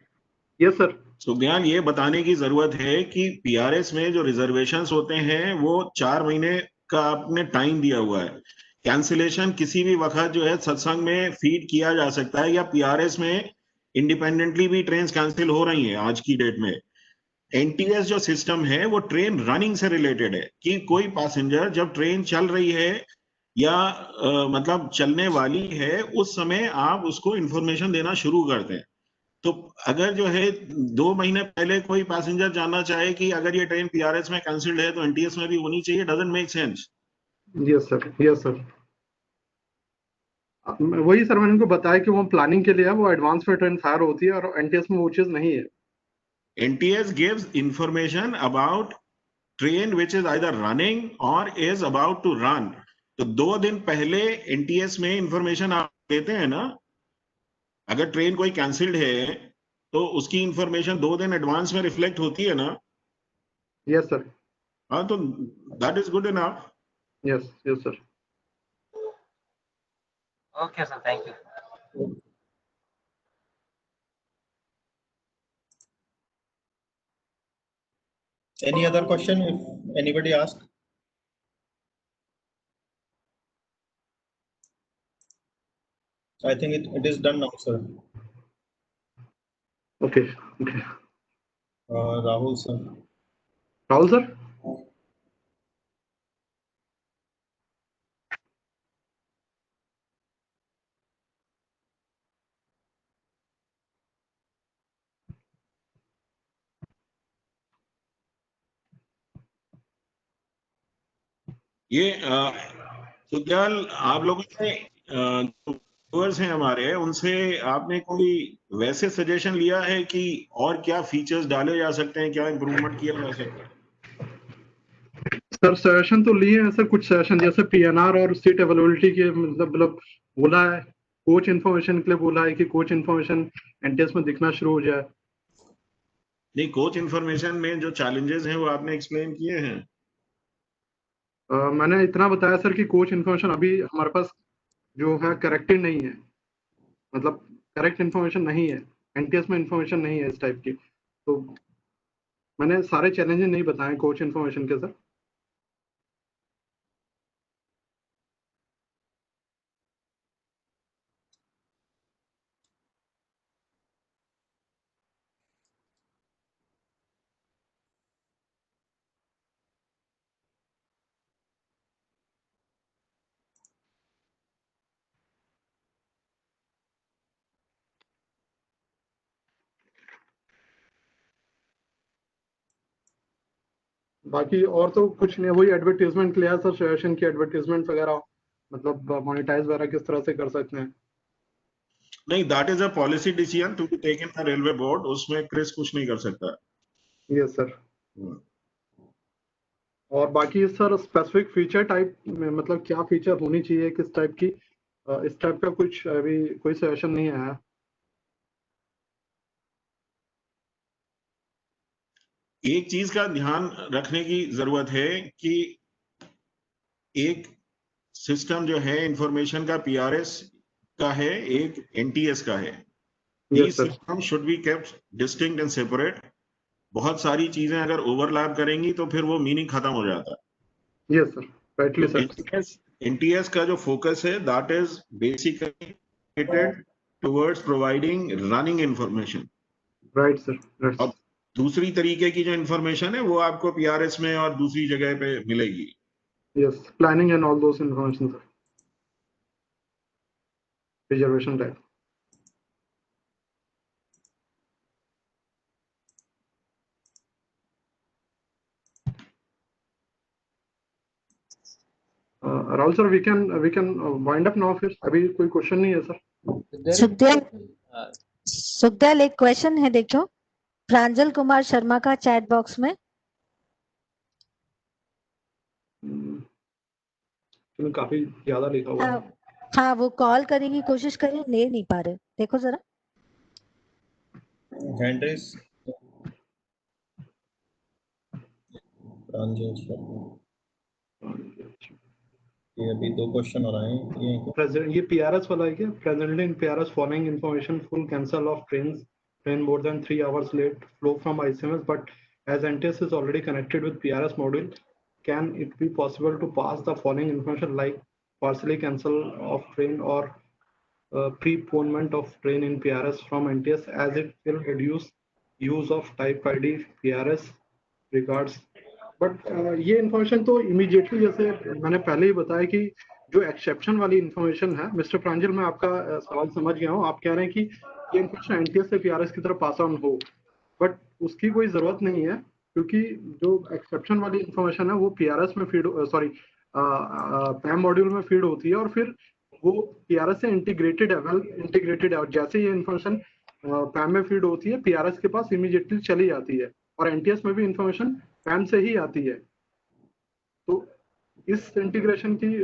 Yes sir. Sukhdayal, ये बताने की जरूरत है कि पीआरएस में जो रिजर्वेशंस होते हैं वो 4 महीने का आपने टाइम दिया हुआ है। कैंसिलेशन किसी भी वक्त जो है सत्संग में फीड किया जा सकता है, या पीआरएस में इंडिपेंडेंटली भी ट्रेन कैंसिल हो रही हैं आज की डेट में। एनटीएस जो सिस्टम है वो ट्रेन रनिंग से रिलेटेड है कि कोई पैसेंजर जब ट्रेन चल रही है या मतलब चलने वाली है, उस समय आप उसको इंफॉर्मेशन देना शुरू करते हैं। तो अगर जो है 2 महीने पहले कोई पैसेंजर जानना चाहे कि अगर ये ट्रेन पीआरएस में कैंसिल्ड है तो एनटीएस में भी होनी चाहिए, doesn't make sense. Yes sir, yes sir. वही सर मैंने उनको बताया कि वो प्लानिंग के लिए है, वो एडवांस में ट्रेन फायर होती है और एनटीएस में वो चीज नहीं है। NTS gives information about train which is either running और इज अबाउट टू रन। तो 2 दिन पहले एनटीएस में इंफॉर्मेशन आप देते हैं ना। अगर ट्रेन कोई कैंसिल्ड है तो उसकी इंफॉर्मेशन 2 दिन एडवांस में रिफ्लेक्ट होती है ना। Yes sir. हाँ, तो that is good enough. Yes yes sir. Okay sir, thank you. Any other question if anybody asks? I think it is done now, sir. Okay, okay. Rahul sir. Rahul sir? ये सुखदयाल, आप लोगों ने viewers हैं हमारे, उनसे आपने कोई वैसे सजेशन लिया है कि और क्या फीचर्स डाले जा सकते हैं, क्या इंप्रूवमेंट किया जा सकता है? सर सजेशन तो लिए हैं सर, कुछ सजेशन जैसे पीएनआर और सीट अवेलेबिलिटी के मतलब बोला है, कोच इन्फॉर्मेशन के लिए बोला है कि कोच इन्फॉर्मेशन एनटीएस में दिखना शुरू हो जाए। नहीं, कोच इन्फॉर्मेशन में जो चैलेंजेस हैं वो आपने एक्सप्लेन किए हैं। मैंने इतना बताया सर कि कोच इन्फॉर्मेशन अभी हमारे पास जो है करेक्टेड नहीं है, मतलब करेक्ट इन्फॉर्मेशन नहीं है, एनटीएस में इन्फॉर्मेशन नहीं है इस टाइप की। तो मैंने सारे चैलेंजेस नहीं बताए कोच इन्फॉर्मेशन के सर। बाकी और तो कुछ नहीं, वही एडवर्टीजमेंट के लिए सर, सेशन की एडवर्टीजमेंट वगैरह, मतलब मोनेटाइज वगैरह किस तरह से कर सकते हैं। नहीं, that is a policy decision to be taken by railway board, उसमें क्रिस कुछ नहीं कर सकता। Yes sir. और बाकी सर स्पेसिफिक फीचर टाइप में मतलब क्या फीचर होनी चाहिए, किस टाइप की, इस टाइप का कुछ अभी कोई सजेशन नहीं आया। एक चीज का ध्यान रखने की जरूरत है कि एक सिस्टम जो है इंफॉर्मेशन का पीआरएस का है, एक एनटीएस का है। Yes, sir. System should be kept distinct and separate. बहुत सारी चीजें अगर ओवरलैप करेंगी तो फिर वो मीनिंग खत्म हो जाता है। Yes sir, rightly sir. NTS का जो फोकस है that is basically towards providing running information. Right sir. अब दूसरी तरीके की जो इंफॉर्मेशन है वो आपको पीआरएस में और दूसरी जगह पे मिलेगी। Yes, planning and all those information sir, reservation type. Rahul sir, we can wind up now. फिर अभी कोई क्वेश्चन नहीं है सर। सुखदेव एक क्वेश्चन है, देखो प्रांजल कुमार शर्मा का चैट बॉक्स में। काफी ज्यादा लिखा हुआ है। हाँ, वो कॉल करने की कोशिश करें, ले नहीं पा रहे, देखो जरा। हैंड रेस प्रांजल शर्मा, ये अभी 2 क्वेश्चन हो रहे हैं। ये पीआरएस वाला है क्या? Presently in PRS following information, full cancel of train more than 3 hours late flow from ICMS, but as NTS is already connected with PRS module, can it be possible to pass the following information like partially cancel of train or preponement of train in PRS from NTS, as it will reduce use of type ID PRS regards। But ये information तो immediately, जैसे मैंने पहले ही बताया कि जो exception वाली information है, मिस्टर प्रांजल मैं आपका सवाल समझ गया हूँ। आप कह रहे हैं कि ये इन्फॉर्मेशन एनटीएस से पीआरएस की तरफ पास ऑन हो, बट उसकी कोई जरूरत नहीं है, क्योंकि जो एक्सेप्शन वाली इन्फॉर्मेशन है वो पीआरएस में फीड, सॉरी पैम मॉड्यूल में फीड होती है, और फिर वो पीआरएस से इंटीग्रेटेड है, वेल इंटीग्रेटेड है, और जैसे ये इन्फॉर्मेशन पैम में फीड होती है, पीआरएस के पास इमीडिएटली चली जाती है, और एनटीएस में भी इन्फॉर्मेशन पैम से ही आती है। तो इस इंटीग्रेशन की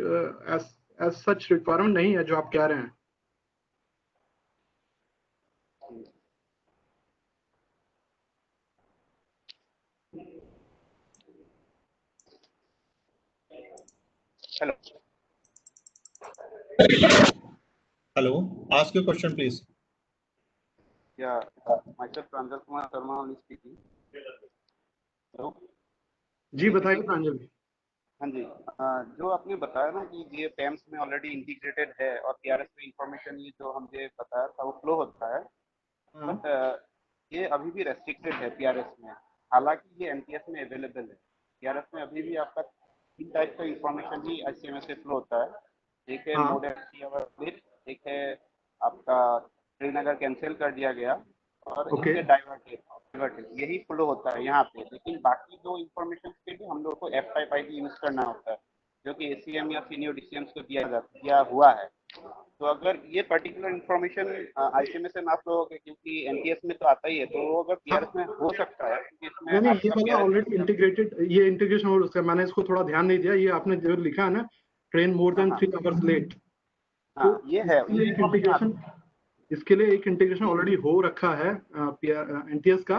एज सच रिक्वायरमेंट नहीं है जो आप कह रहे हैं। Hello, ask your question please. Yeah, myself Pranjal Kumar Sharma only speaking. Hello. जी बताइए प्रांजल। हाँ जी, जो आपने बताया ना कि ये पैम्स में ऑलरेडी इंटीग्रेटेड है और पीआरएस में इंफॉर्मेशन ये जो हमने बताया था वो फ्लो होता है, बट ये अभी भी रेस्ट्रिक्टेड है पीआरएस में, हालांकि ये एनटीएस में अवेलेबल है। पीआरएस में अभी भी आपका 3 टाइप का इंफॉर्मेशन ही आईसीएमएस से फ्लो होता है। एक है मोड एफ, एक है आपका ट्रेन अगर कैंसिल कर दिया गया, और एक है डाइवर्टेड, यही फ्लो होता है यहाँ पे। लेकिन बाकी दो इंफॉर्मेशन के लिए हम लोग को एफ टाइप आईडी यूज करना होता है, जो कि एसीएम या सीनियर डीसीएम को दिया हुआ है। तो अगर ये पर्टिकुलर इंफॉर्मेशन आईसीएमएस से ना फ्लो हो, क्योंकि एनटीएस में तो आता ही है, तो वो अगर पीआरएस में हो सकता है, क्योंकि इसमें ये वाला ऑलरेडी इंटीग्रेटेड, ये इंटीग्रेशन हो रहा है, मैंने इसको थोड़ा ध्यान नहीं दिया। ये आपने जो लिखा है ना, train more than 3 hours late, तो ये है इंटीग्रेशन, इसके लिए एक इंटीग्रेशन ऑलरेडी हो रखा है एनटीएस का।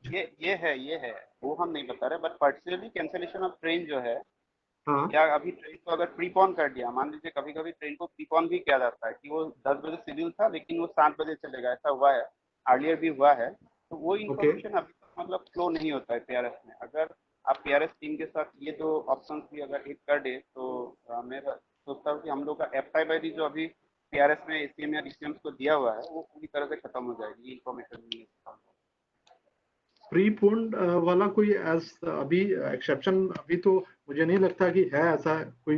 ये है वो हम नहीं बता रहे, but partially cancellation of train जो है हाँ या अभी ट्रेन को अगर प्रीपोन कर दिया, मान लीजिए कभी कभी ट्रेन को प्रीपोन भी किया जाता है कि वो 10 बजे शेड्यूल था लेकिन वो 7 बजे चलेगा, ऐसा हुआ है, अर्लियर भी हुआ है। तो वो इन्फॉर्मेशन अभी तक मतलब फ्लो नहीं होता है पीआरएस में। अगर आप पीआरएस टीम के साथ ये दो ऑप्शंस भी अगर एक कर दे तो मैं सोचता हूँ कि हम लोग का एफ5 आईडी जो अभी पीआरएस में एसीएम या डीसीएम को दिया हुआ है वो पूरी तरह से खत्म हो जाएगी, ये इन्फॉर्मेशन प्रीपोन्ड वाला कोई अभी एक्सेप्शन अभी तो मुझे नहीं लगता कि है ऐसा कोई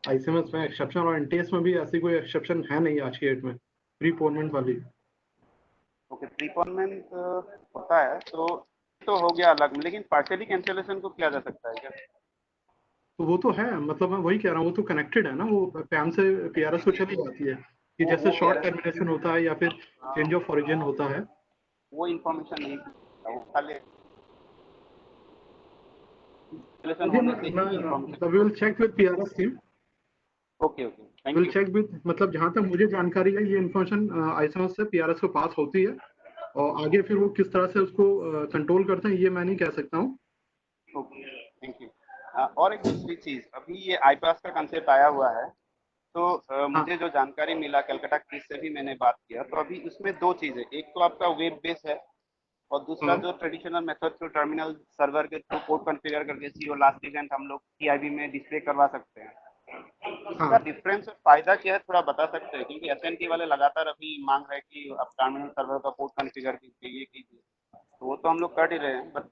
आईसीएमएस में एक्सेप्शन, और एनटीएस में भी ऐसी कोई एक्सेप्शन है नहीं आज की डेट में प्रीपोनमेंट वाली। ओके, प्रीपोनमेंट होता है तो हो गया अलग, लेकिन पार्शियली कैंसिलेशन को किया जा सकता है क्या? तो वो तो है, मतलब मैं वही कह रहा हूँ, वो तो कनेक्टेड है ना, वो पैम से पीआरएस को चली जाती है कि जैसे शॉर्ट टर्मिनेशन होता है या फिर चेंज ऑफ ओरिजिन होता है। वो इन्फॉर्मेशन नहीं, वो खाली we will check with PRS team. Okay okay, thank will you. Check with, मतलब जहां तक मुझे जानकारी है ये इन्फॉर्मेशन आईसीएमएस से पीआरएस को पास होती है, और आगे फिर वो किस तरह से उसको कंट्रोल करते हैं ये मैं नहीं कह सकता हूँ। Okay, thank you. और एक दूसरी चीज, अभी ये आईपास का कंसेप्ट आया हुआ है, तो मुझे जो जानकारी मिला कलकत्ता किस से भी मैंने बात किया, तो अभी उसमें दो चीजें, एक तो आपका वेब बेस है और दूसरा जो traditional method through terminal server के थ्रू कोड कॉन्फ़िगर करके सीओ लास्ट इवेंट हम लोग टीआईबी में डिस्प्ले करवा सकते हैं। इसका डिफरेंस और फायदा क्या है थोड़ा बता सकते हैं, क्योंकि एसएनटी वाले लगातार अभी मांग रहे हैं कि आप टर्मिनल सर्वर का कोड कॉन्फ़िगर कीजिए, ये कीजिए, तो वो तो हम लोग कर ही रहे हैं, बट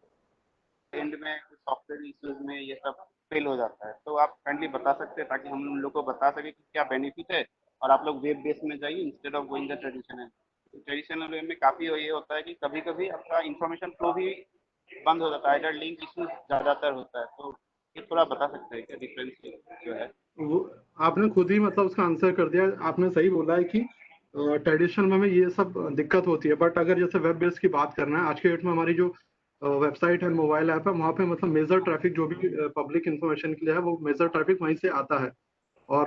एंड में सॉफ्टवेयर इश्यूज में ये सब फेल हो जाता है। तो आप काइंडली बता सकते हैं ताकि हम लोग को बता सके कि क्या बेनिफिट है, और आप लोग वेब बेस में जाइए instead of going the traditional. Traditional way में काफी ये होता है कि कभी कभी आपका इंफॉर्मेशन फ्लो भी बंद हो जाता है, इधर लिंक इश्यूज ज्यादातर होता है, तो ये थोड़ा बता सकते हैं क्या डिफरेंस जो है? वो आपने खुद ही मतलब उसका आंसर कर दिया, आपने सही बोला है कि ट्रेडिशनल में ये सब दिक्कत होती है, बट अगर जैसे वेब बेस की बात करना है, आज के डेट में हमारी जो वेबसाइट है, मोबाइल ऐप है, वहाँ पे मतलब मेजर ट्रैफिक जो भी पब्लिक इंफॉर्मेशन के लिए है, वो मेजर ट्रैफिक वहीं से आता है, और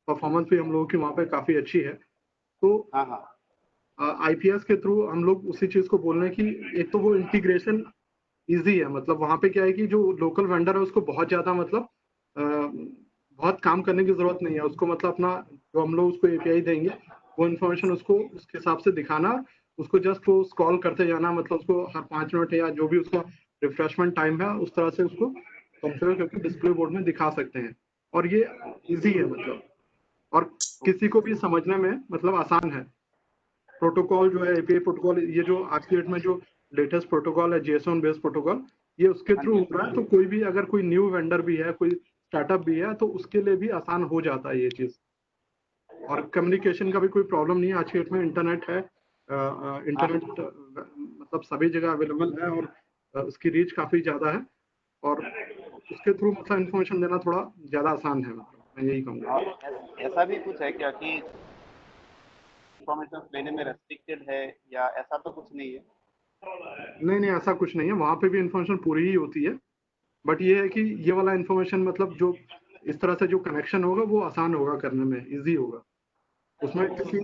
परफॉर्मेंस भी हम लोगों की वहाँ पे काफी अच्छी है। तो आईपीएस के थ्रू हम लोग उसी चीज को बोल रहे हैं कि एक तो वो इंटीग्रेशन इजी है, मतलब वहाँ पे क्या है कि जो लोकल वेंडर है उसको बहुत ज्यादा मतलब बहुत काम करने की जरूरत नहीं है उसको, मतलब अपना जो हम लोग उसको एपीआई देंगे वो इन्फॉर्मेशन उसको उसके हिसाब से दिखाना, उसको जस्ट वो स्क्रॉल करते जाना, मतलब उसको हर 5 मिनट या जो भी उसका रिफ्रेशमेंट टाइम है उस तरह से उसको कंफिगर करके डिस्प्ले बोर्ड में दिखा सकते हैं, और ये इजी है मतलब, और किसी को भी समझने में मतलब आसान है। प्रोटोकॉल जो है एपीआई प्रोटोकॉल, ये जो आज की डेट में जो लेटेस्ट प्रोटोकॉल है जेसोन बेस्ड प्रोटोकॉल, ये उसके थ्रू हो रहा है, तो कोई भी अगर कोई न्यू वेंडर भी है, कोई स्टार्टअप भी है, तो उसके लिए भी आसान हो जाता है ये चीज, और कम्युनिकेशन का भी कोई प्रॉब्लम नहीं है। आज की डेट में इंटरनेट है, इंटरनेट मतलब सभी जगह अवेलेबल है, और उसकी रीच काफी ज्यादा है, और उसके थ्रू मतलब इन्फॉर्मेशन देना थोड़ा ज्यादा आसान है, मतलब मैं यही कहूँगा। ऐसा भी कुछ है क्या कि इन्फॉर्मेशन लेने में रेस्ट्रिक्टेड है, या ऐसा तो कुछ नहीं है? नहीं, ऐसा कुछ नहीं है, वहाँ पे भी इन्फॉर्मेशन पूरी ही होती है, बट ये है कि ये वाला इन्फॉर्मेशन मतलब जो इस तरह से जो कनेक्शन होगा वो आसान होगा करने में, इजी होगा। उसमें किसी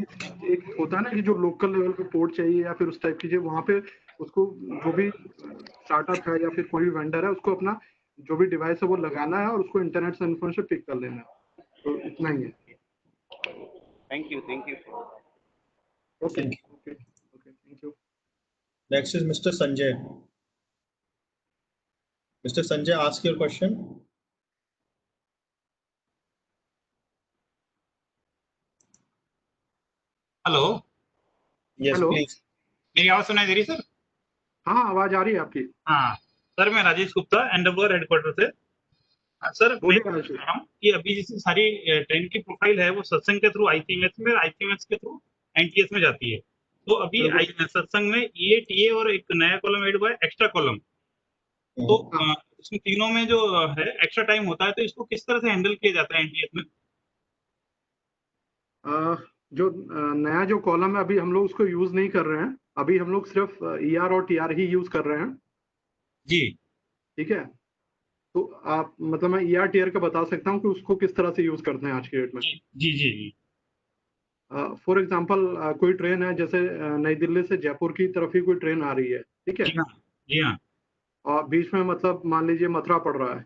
एक होता है ना कि जो लोकल लेवल पे पोर्ट चाहिए या फिर उस टाइप की चीज, वहाँ पे उसको जो भी स्टार्टअप है या फिर कोई भी वेंडर है उसको अपना जो भी डिवाइस है वो लगाना है और उसको इंटरनेट से इन्फॉर्मेशन पिक कर लेना है, तो इतना ही है। Thank you, thank you. Okay, thank you. Next is Mr. Sanjay. Mr. Sanjay, ask your question. Hello. Yes, Hello. please. मेरी आवाज सुनाई दे रही सर? हाँ, आवाज आ रही है आपकी। हाँ सर, मैं राजेश गुप्ता एनडब्ल्यूआर हेडक्वार्टर से। सर मैं कह रहा हूँ कि अभी जैसे सारी ट्रेन की प्रोफाइल है वो सत्संग के थ्रू आईसीएमएस में, आईसीएमएस के थ्रू एनटीएस में जाती है, तो अभी सत्संग में ये टीए और एक नया कॉलम ऐड हुआ है एक्स्ट्रा कॉलम, तो इसमें तीनों में जो है एक्स्ट्रा टाइम होता है, तो इसको किस तरह से हैंडल किया जाता है एनटीएस में? जो नया जो कॉलम है अभी हम लोग उसको यूज नहीं कर रहे हैं, अभी हम लोग सिर्फ ईआर और टीआर ही यूज कर रहे हैं जी। ठीक है, तो आप मतलब मैं ईआर टीआर का बता सकता हूँ कि उसको किस तरह से यूज करते हैं आज की डेट में। जी जी जी। फॉर एग्जांपल कोई ट्रेन है, जैसे नई दिल्ली से जयपुर की तरफ ही कोई ट्रेन आ रही है, ठीक है, जी हाँ। और बीच में मतलब मान लीजिए मथुरा पड़ रहा है,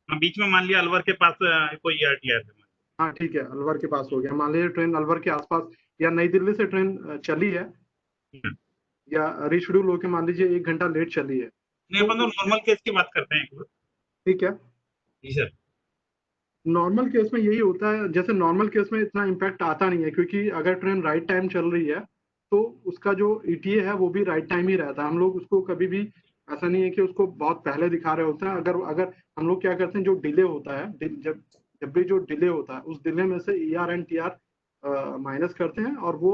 बीच में मान लिया अलवर के पास कोई ERTR है। हाँ ठीक है, अलवर के पास हो गया। मान लीजिए ट्रेन अलवर के आसपास या नई दिल्ली से ट्रेन चली है या रिशेड्यूल होके मान लीजिए 1 घंटा लेट चली है। नहीं, अपन तो नॉर्मल केस की बात करते हैं एक बार। ठीक है जी सर। नॉर्मल केस में यही होता है, जैसे नॉर्मल केस में इतना इम्पैक्ट आता नहीं है, क्योंकि अगर ट्रेन राइट टाइम चल रही है तो उसका जो ETA है वो भी राइट टाइम ही रहता है। हम लोग उसको कभी भी ऐसा नहीं है कि उसको बहुत पहले दिखा रहे होते हैं। अगर हम लोग क्या करते हैं, जो डिले होता है, जब भी जो डिले होता है उस डिले में से ER एंड TR माइनस करते हैं और वो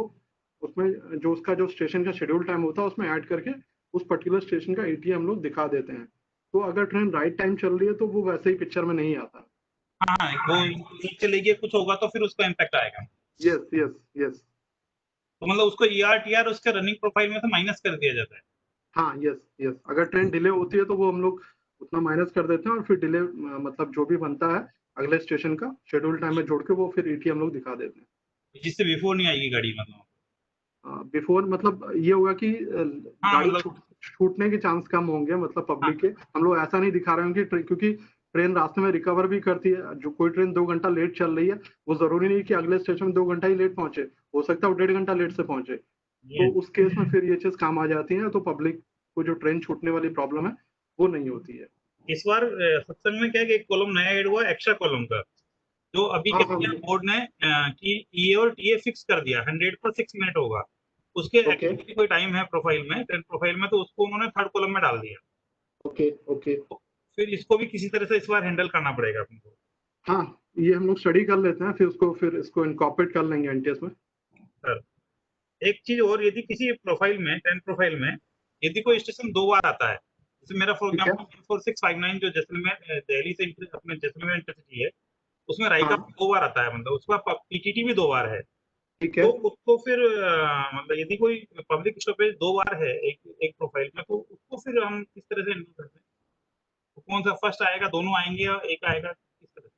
उसमें जो उसका जो स्टेशन का शेड्यूल टाइम होता है उसमें ऐड करके उस पर्टिकुलर स्टेशन का ETA हम लोग दिखा देते हैं। तो अगर ट्रेन राइट टाइम चल रही है तो वो वैसे ही पिक्चर में नहीं आता। हाँ, वो लेट चलेगी, कुछ होगा तो फिर उसका इम्पैक्ट आएगा। Yes yes yes. तो मतलब उसको ERTR उसके रनिंग प्रोफाइल में से माइनस कर दिया जाता है। हाँ यस यस, अगर ट्रेन डिले होती है तो वो हम लोग उतना माइनस कर देते हैं और फिर डिले मतलब जो भी बनता है अगले स्टेशन का शेड्यूल टाइम में जोड़ के वो फिर ETA हम लोग दिखा देते हैं। जिससे बिफोर नहीं आएगी गाड़ी, मतलब बिफोर मतलब ये होगा कि गाड़ी छूटने के चांस कम होंगे, मतलब पब्लिक के। हम लोग ऐसा नहीं दिखा रहे हैं क्योंकि ट्रेन रास्ते में रिकवर भी करती है। जो कोई ट्रेन 2 घंटा लेट चल रही है वो जरूरी नहीं कि अगले स्टेशन में 2 घंटा ही लेट पहुंचे, हो सकता है वो 1.5 घंटा लेट से पहुंचे। तो उस केस में फिर ये चीज काम आ जाती है, तो पब्लिक को जो ट्रेन छूटने वाली प्रॉब्लम है वो नहीं होती है। इस बार सत्संग में क्या है कि एक कॉलम नया ऐड हुआ एक्स्ट्रा कॉलम का, जो अभी क्या किया बोर्ड ने कि EA और TA फिक्स कर दिया 100 पर 6 मिनट होगा। उसके एक्टिविटी कोई टाइम है प्रोफाइल में, ट्रेन प्रोफाइल में, तो उसको उन्होंने थर्ड कॉलम में डाल दिया। Okay okay. फिर इसको भी किसी तरह से इस बार हैंडल करना पड़ेगा अपन को। हाँ, ये हम लोग स्टडी कर लेते हैं, फिर इसको इनकॉर्पोरेट कर लेंगे NTS में। सर एक चीज और, यदि किसी प्रोफाइल में, ट्रेन प्रोफाइल में यदि कोई स्टेशन 2 बार आता है, जैसे मेरा फॉर एग्जांपल 4659 जो जैसलमेर दिल्ली से अपने जैसलमेर इंटरसिटी है, उसमें रायका 2 बार आता है, मतलब उसका PTT भी 2 बार है। ठीक है। तो उसको फिर मतलब यदि कोई पब्लिक स्टॉपेज 2 बार है एक प्रोफाइल में, तो उसको फिर हम किस तरह से हैंडल करते हैं? तो कौन सा फर्स्ट आएगा, दोनों आएंगे या एक आएगा, किस तरह?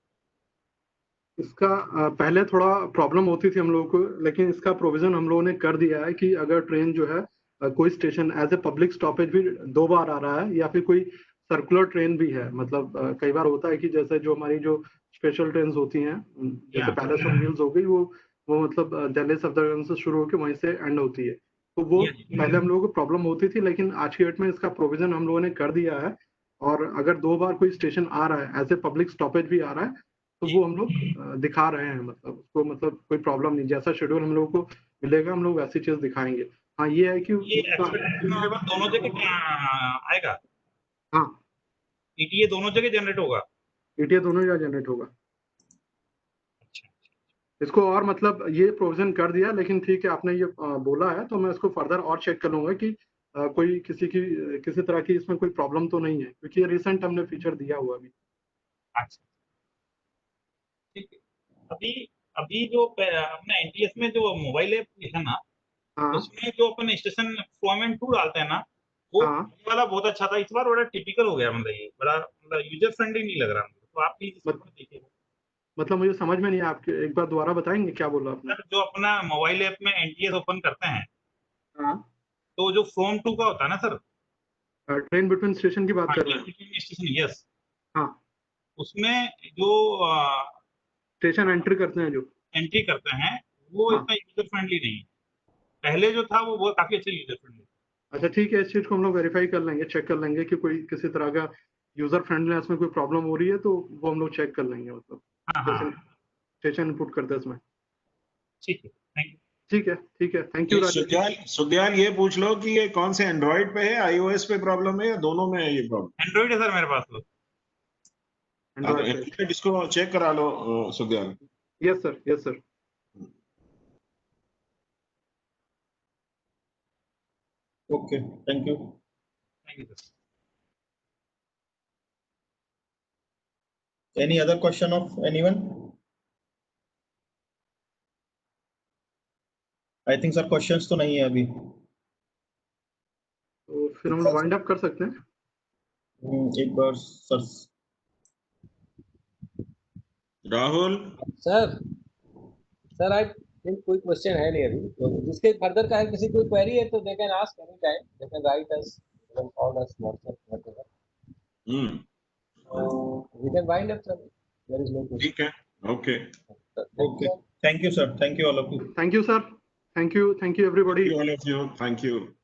इसका पहले थोड़ा प्रॉब्लम होती थी हम लोगों को, लेकिन इसका प्रोविजन हम लोगों ने कर दिया है कि अगर ट्रेन जो है कोई station as a public stoppage भी 2 बार आ रहा है या फिर कोई सर्कुलर ट्रेन भी है, मतलब कई बार होता है कि जैसे जो हमारी जो स्पेशल ट्रेन होती हैं, जैसे पैलेस ऑन व्हील्स हो गई, वो मतलब दिल्ली सफदरजंग से शुरू होकर वहीं से एंड होती है, तो वो पहले हम लोगों को प्रॉब्लम होती थी, लेकिन आज की डेट में इसका प्रोविजन हम लोगों ने कर दिया है। और अगर 2 बार कोई स्टेशन आ रहा है एज ए पब्लिक स्टॉपेज भी आ रहा है तो वो हम लोग दिखा रहे हैं, मतलब उसको मतलब कोई प्रॉब्लम नहीं, जैसा शेड्यूल हम लोगों को मिलेगा हम लोग वैसी चीज दिखाएंगे। हाँ ये है कि दोनों जगह आएगा। हाँ, ETA दोनों जगह जनरेट होगा। ETA दोनों जगह जनरेट होगा। इसको और मतलब ये प्रोविजन कर दिया, लेकिन ठीक है आपने ये बोला है तो मैं इसको फर्दर और चेक कर लूंगा कि कोई किसी तरह की इसमें कोई प्रॉब्लम तो नहीं है, क्योंकि ये रिसेंट हमने फीचर दिया हुआ अभी। अच्छा ठीक है। अभी अभी जो अपने NTS में जो मोबाइल ऐप है ना, उसमें जो अपन स्टेशन फॉर्मेट 2 डालते हैं ना, वो वाला बहुत अच्छा था। इस बार बड़ा टिपिकल हो गया, मतलब ये बड़ा मतलब यूजर फ्रेंडली नहीं लग रहा मुझे। तो आप प्लीज इसको देखिए। मतलब मुझे समझ में नहीं आया, आप एक बार दोबारा बताएंगे क्या बोला आपने? जो अपना मोबाइल ऐप में NTS ओपन करते हैं, हाँ, तो जो फॉर्म 2 का होता है ना सर, ट्रेन बिटवीन स्टेशन की बात कर रहे हैं? Station, yes. हाँ, उसमें जो स्टेशन एंट्री करते हैं, जो एंट्री करते हैं, वो इतना यूजर फ्रेंडली नहीं। पहले जो था वो काफी अच्छा यूजर फ्रेंडली। अच्छा ठीक है, इस चीज को हम लोग वेरीफाई कर लेंगे, चेक कर लेंगे कि कोई किसी तरह का यूजर फ्रेंडलीनेस में कोई प्रॉब्लम हो रही है तो वो हम लोग चेक कर लेंगे, मतलब स्टेशन इनपुट करते हैं इसमें। ठीक है, थैंक यू। ठीक है, थैंक यू राजेश। सुखदयाल ये पूछ लो कि ये कौन से एंड्रॉइड पे है, iOS पे प्रॉब्लम है या दोनों में है ये प्रॉब्लम? एंड्रॉइड है सर मेरे पास। तो एंड्रॉइड इसको चेक करा लो Sukhdayal. Yes sir. Okay, thank you. Thank you, sir. Any other question of anyone? I think sir questions तो नहीं है अभी। तो फिर हम लोग वाइंड अप कर सकते हैं। एक बार sir. Rahul sir I think कोई क्वेश्चन है नहीं अभी, तो जिसके फर्दर का है, किसी कोई क्वेरी है तो they can ask any time, they can write us, they can call us, WhatsApp, whatever. We can wind up, sir. There is no question. ठीक है, okay. Okay. Thank you, sir. Thank you, all of you. Thank you, sir. Thank you, everybody. All of you, thank you.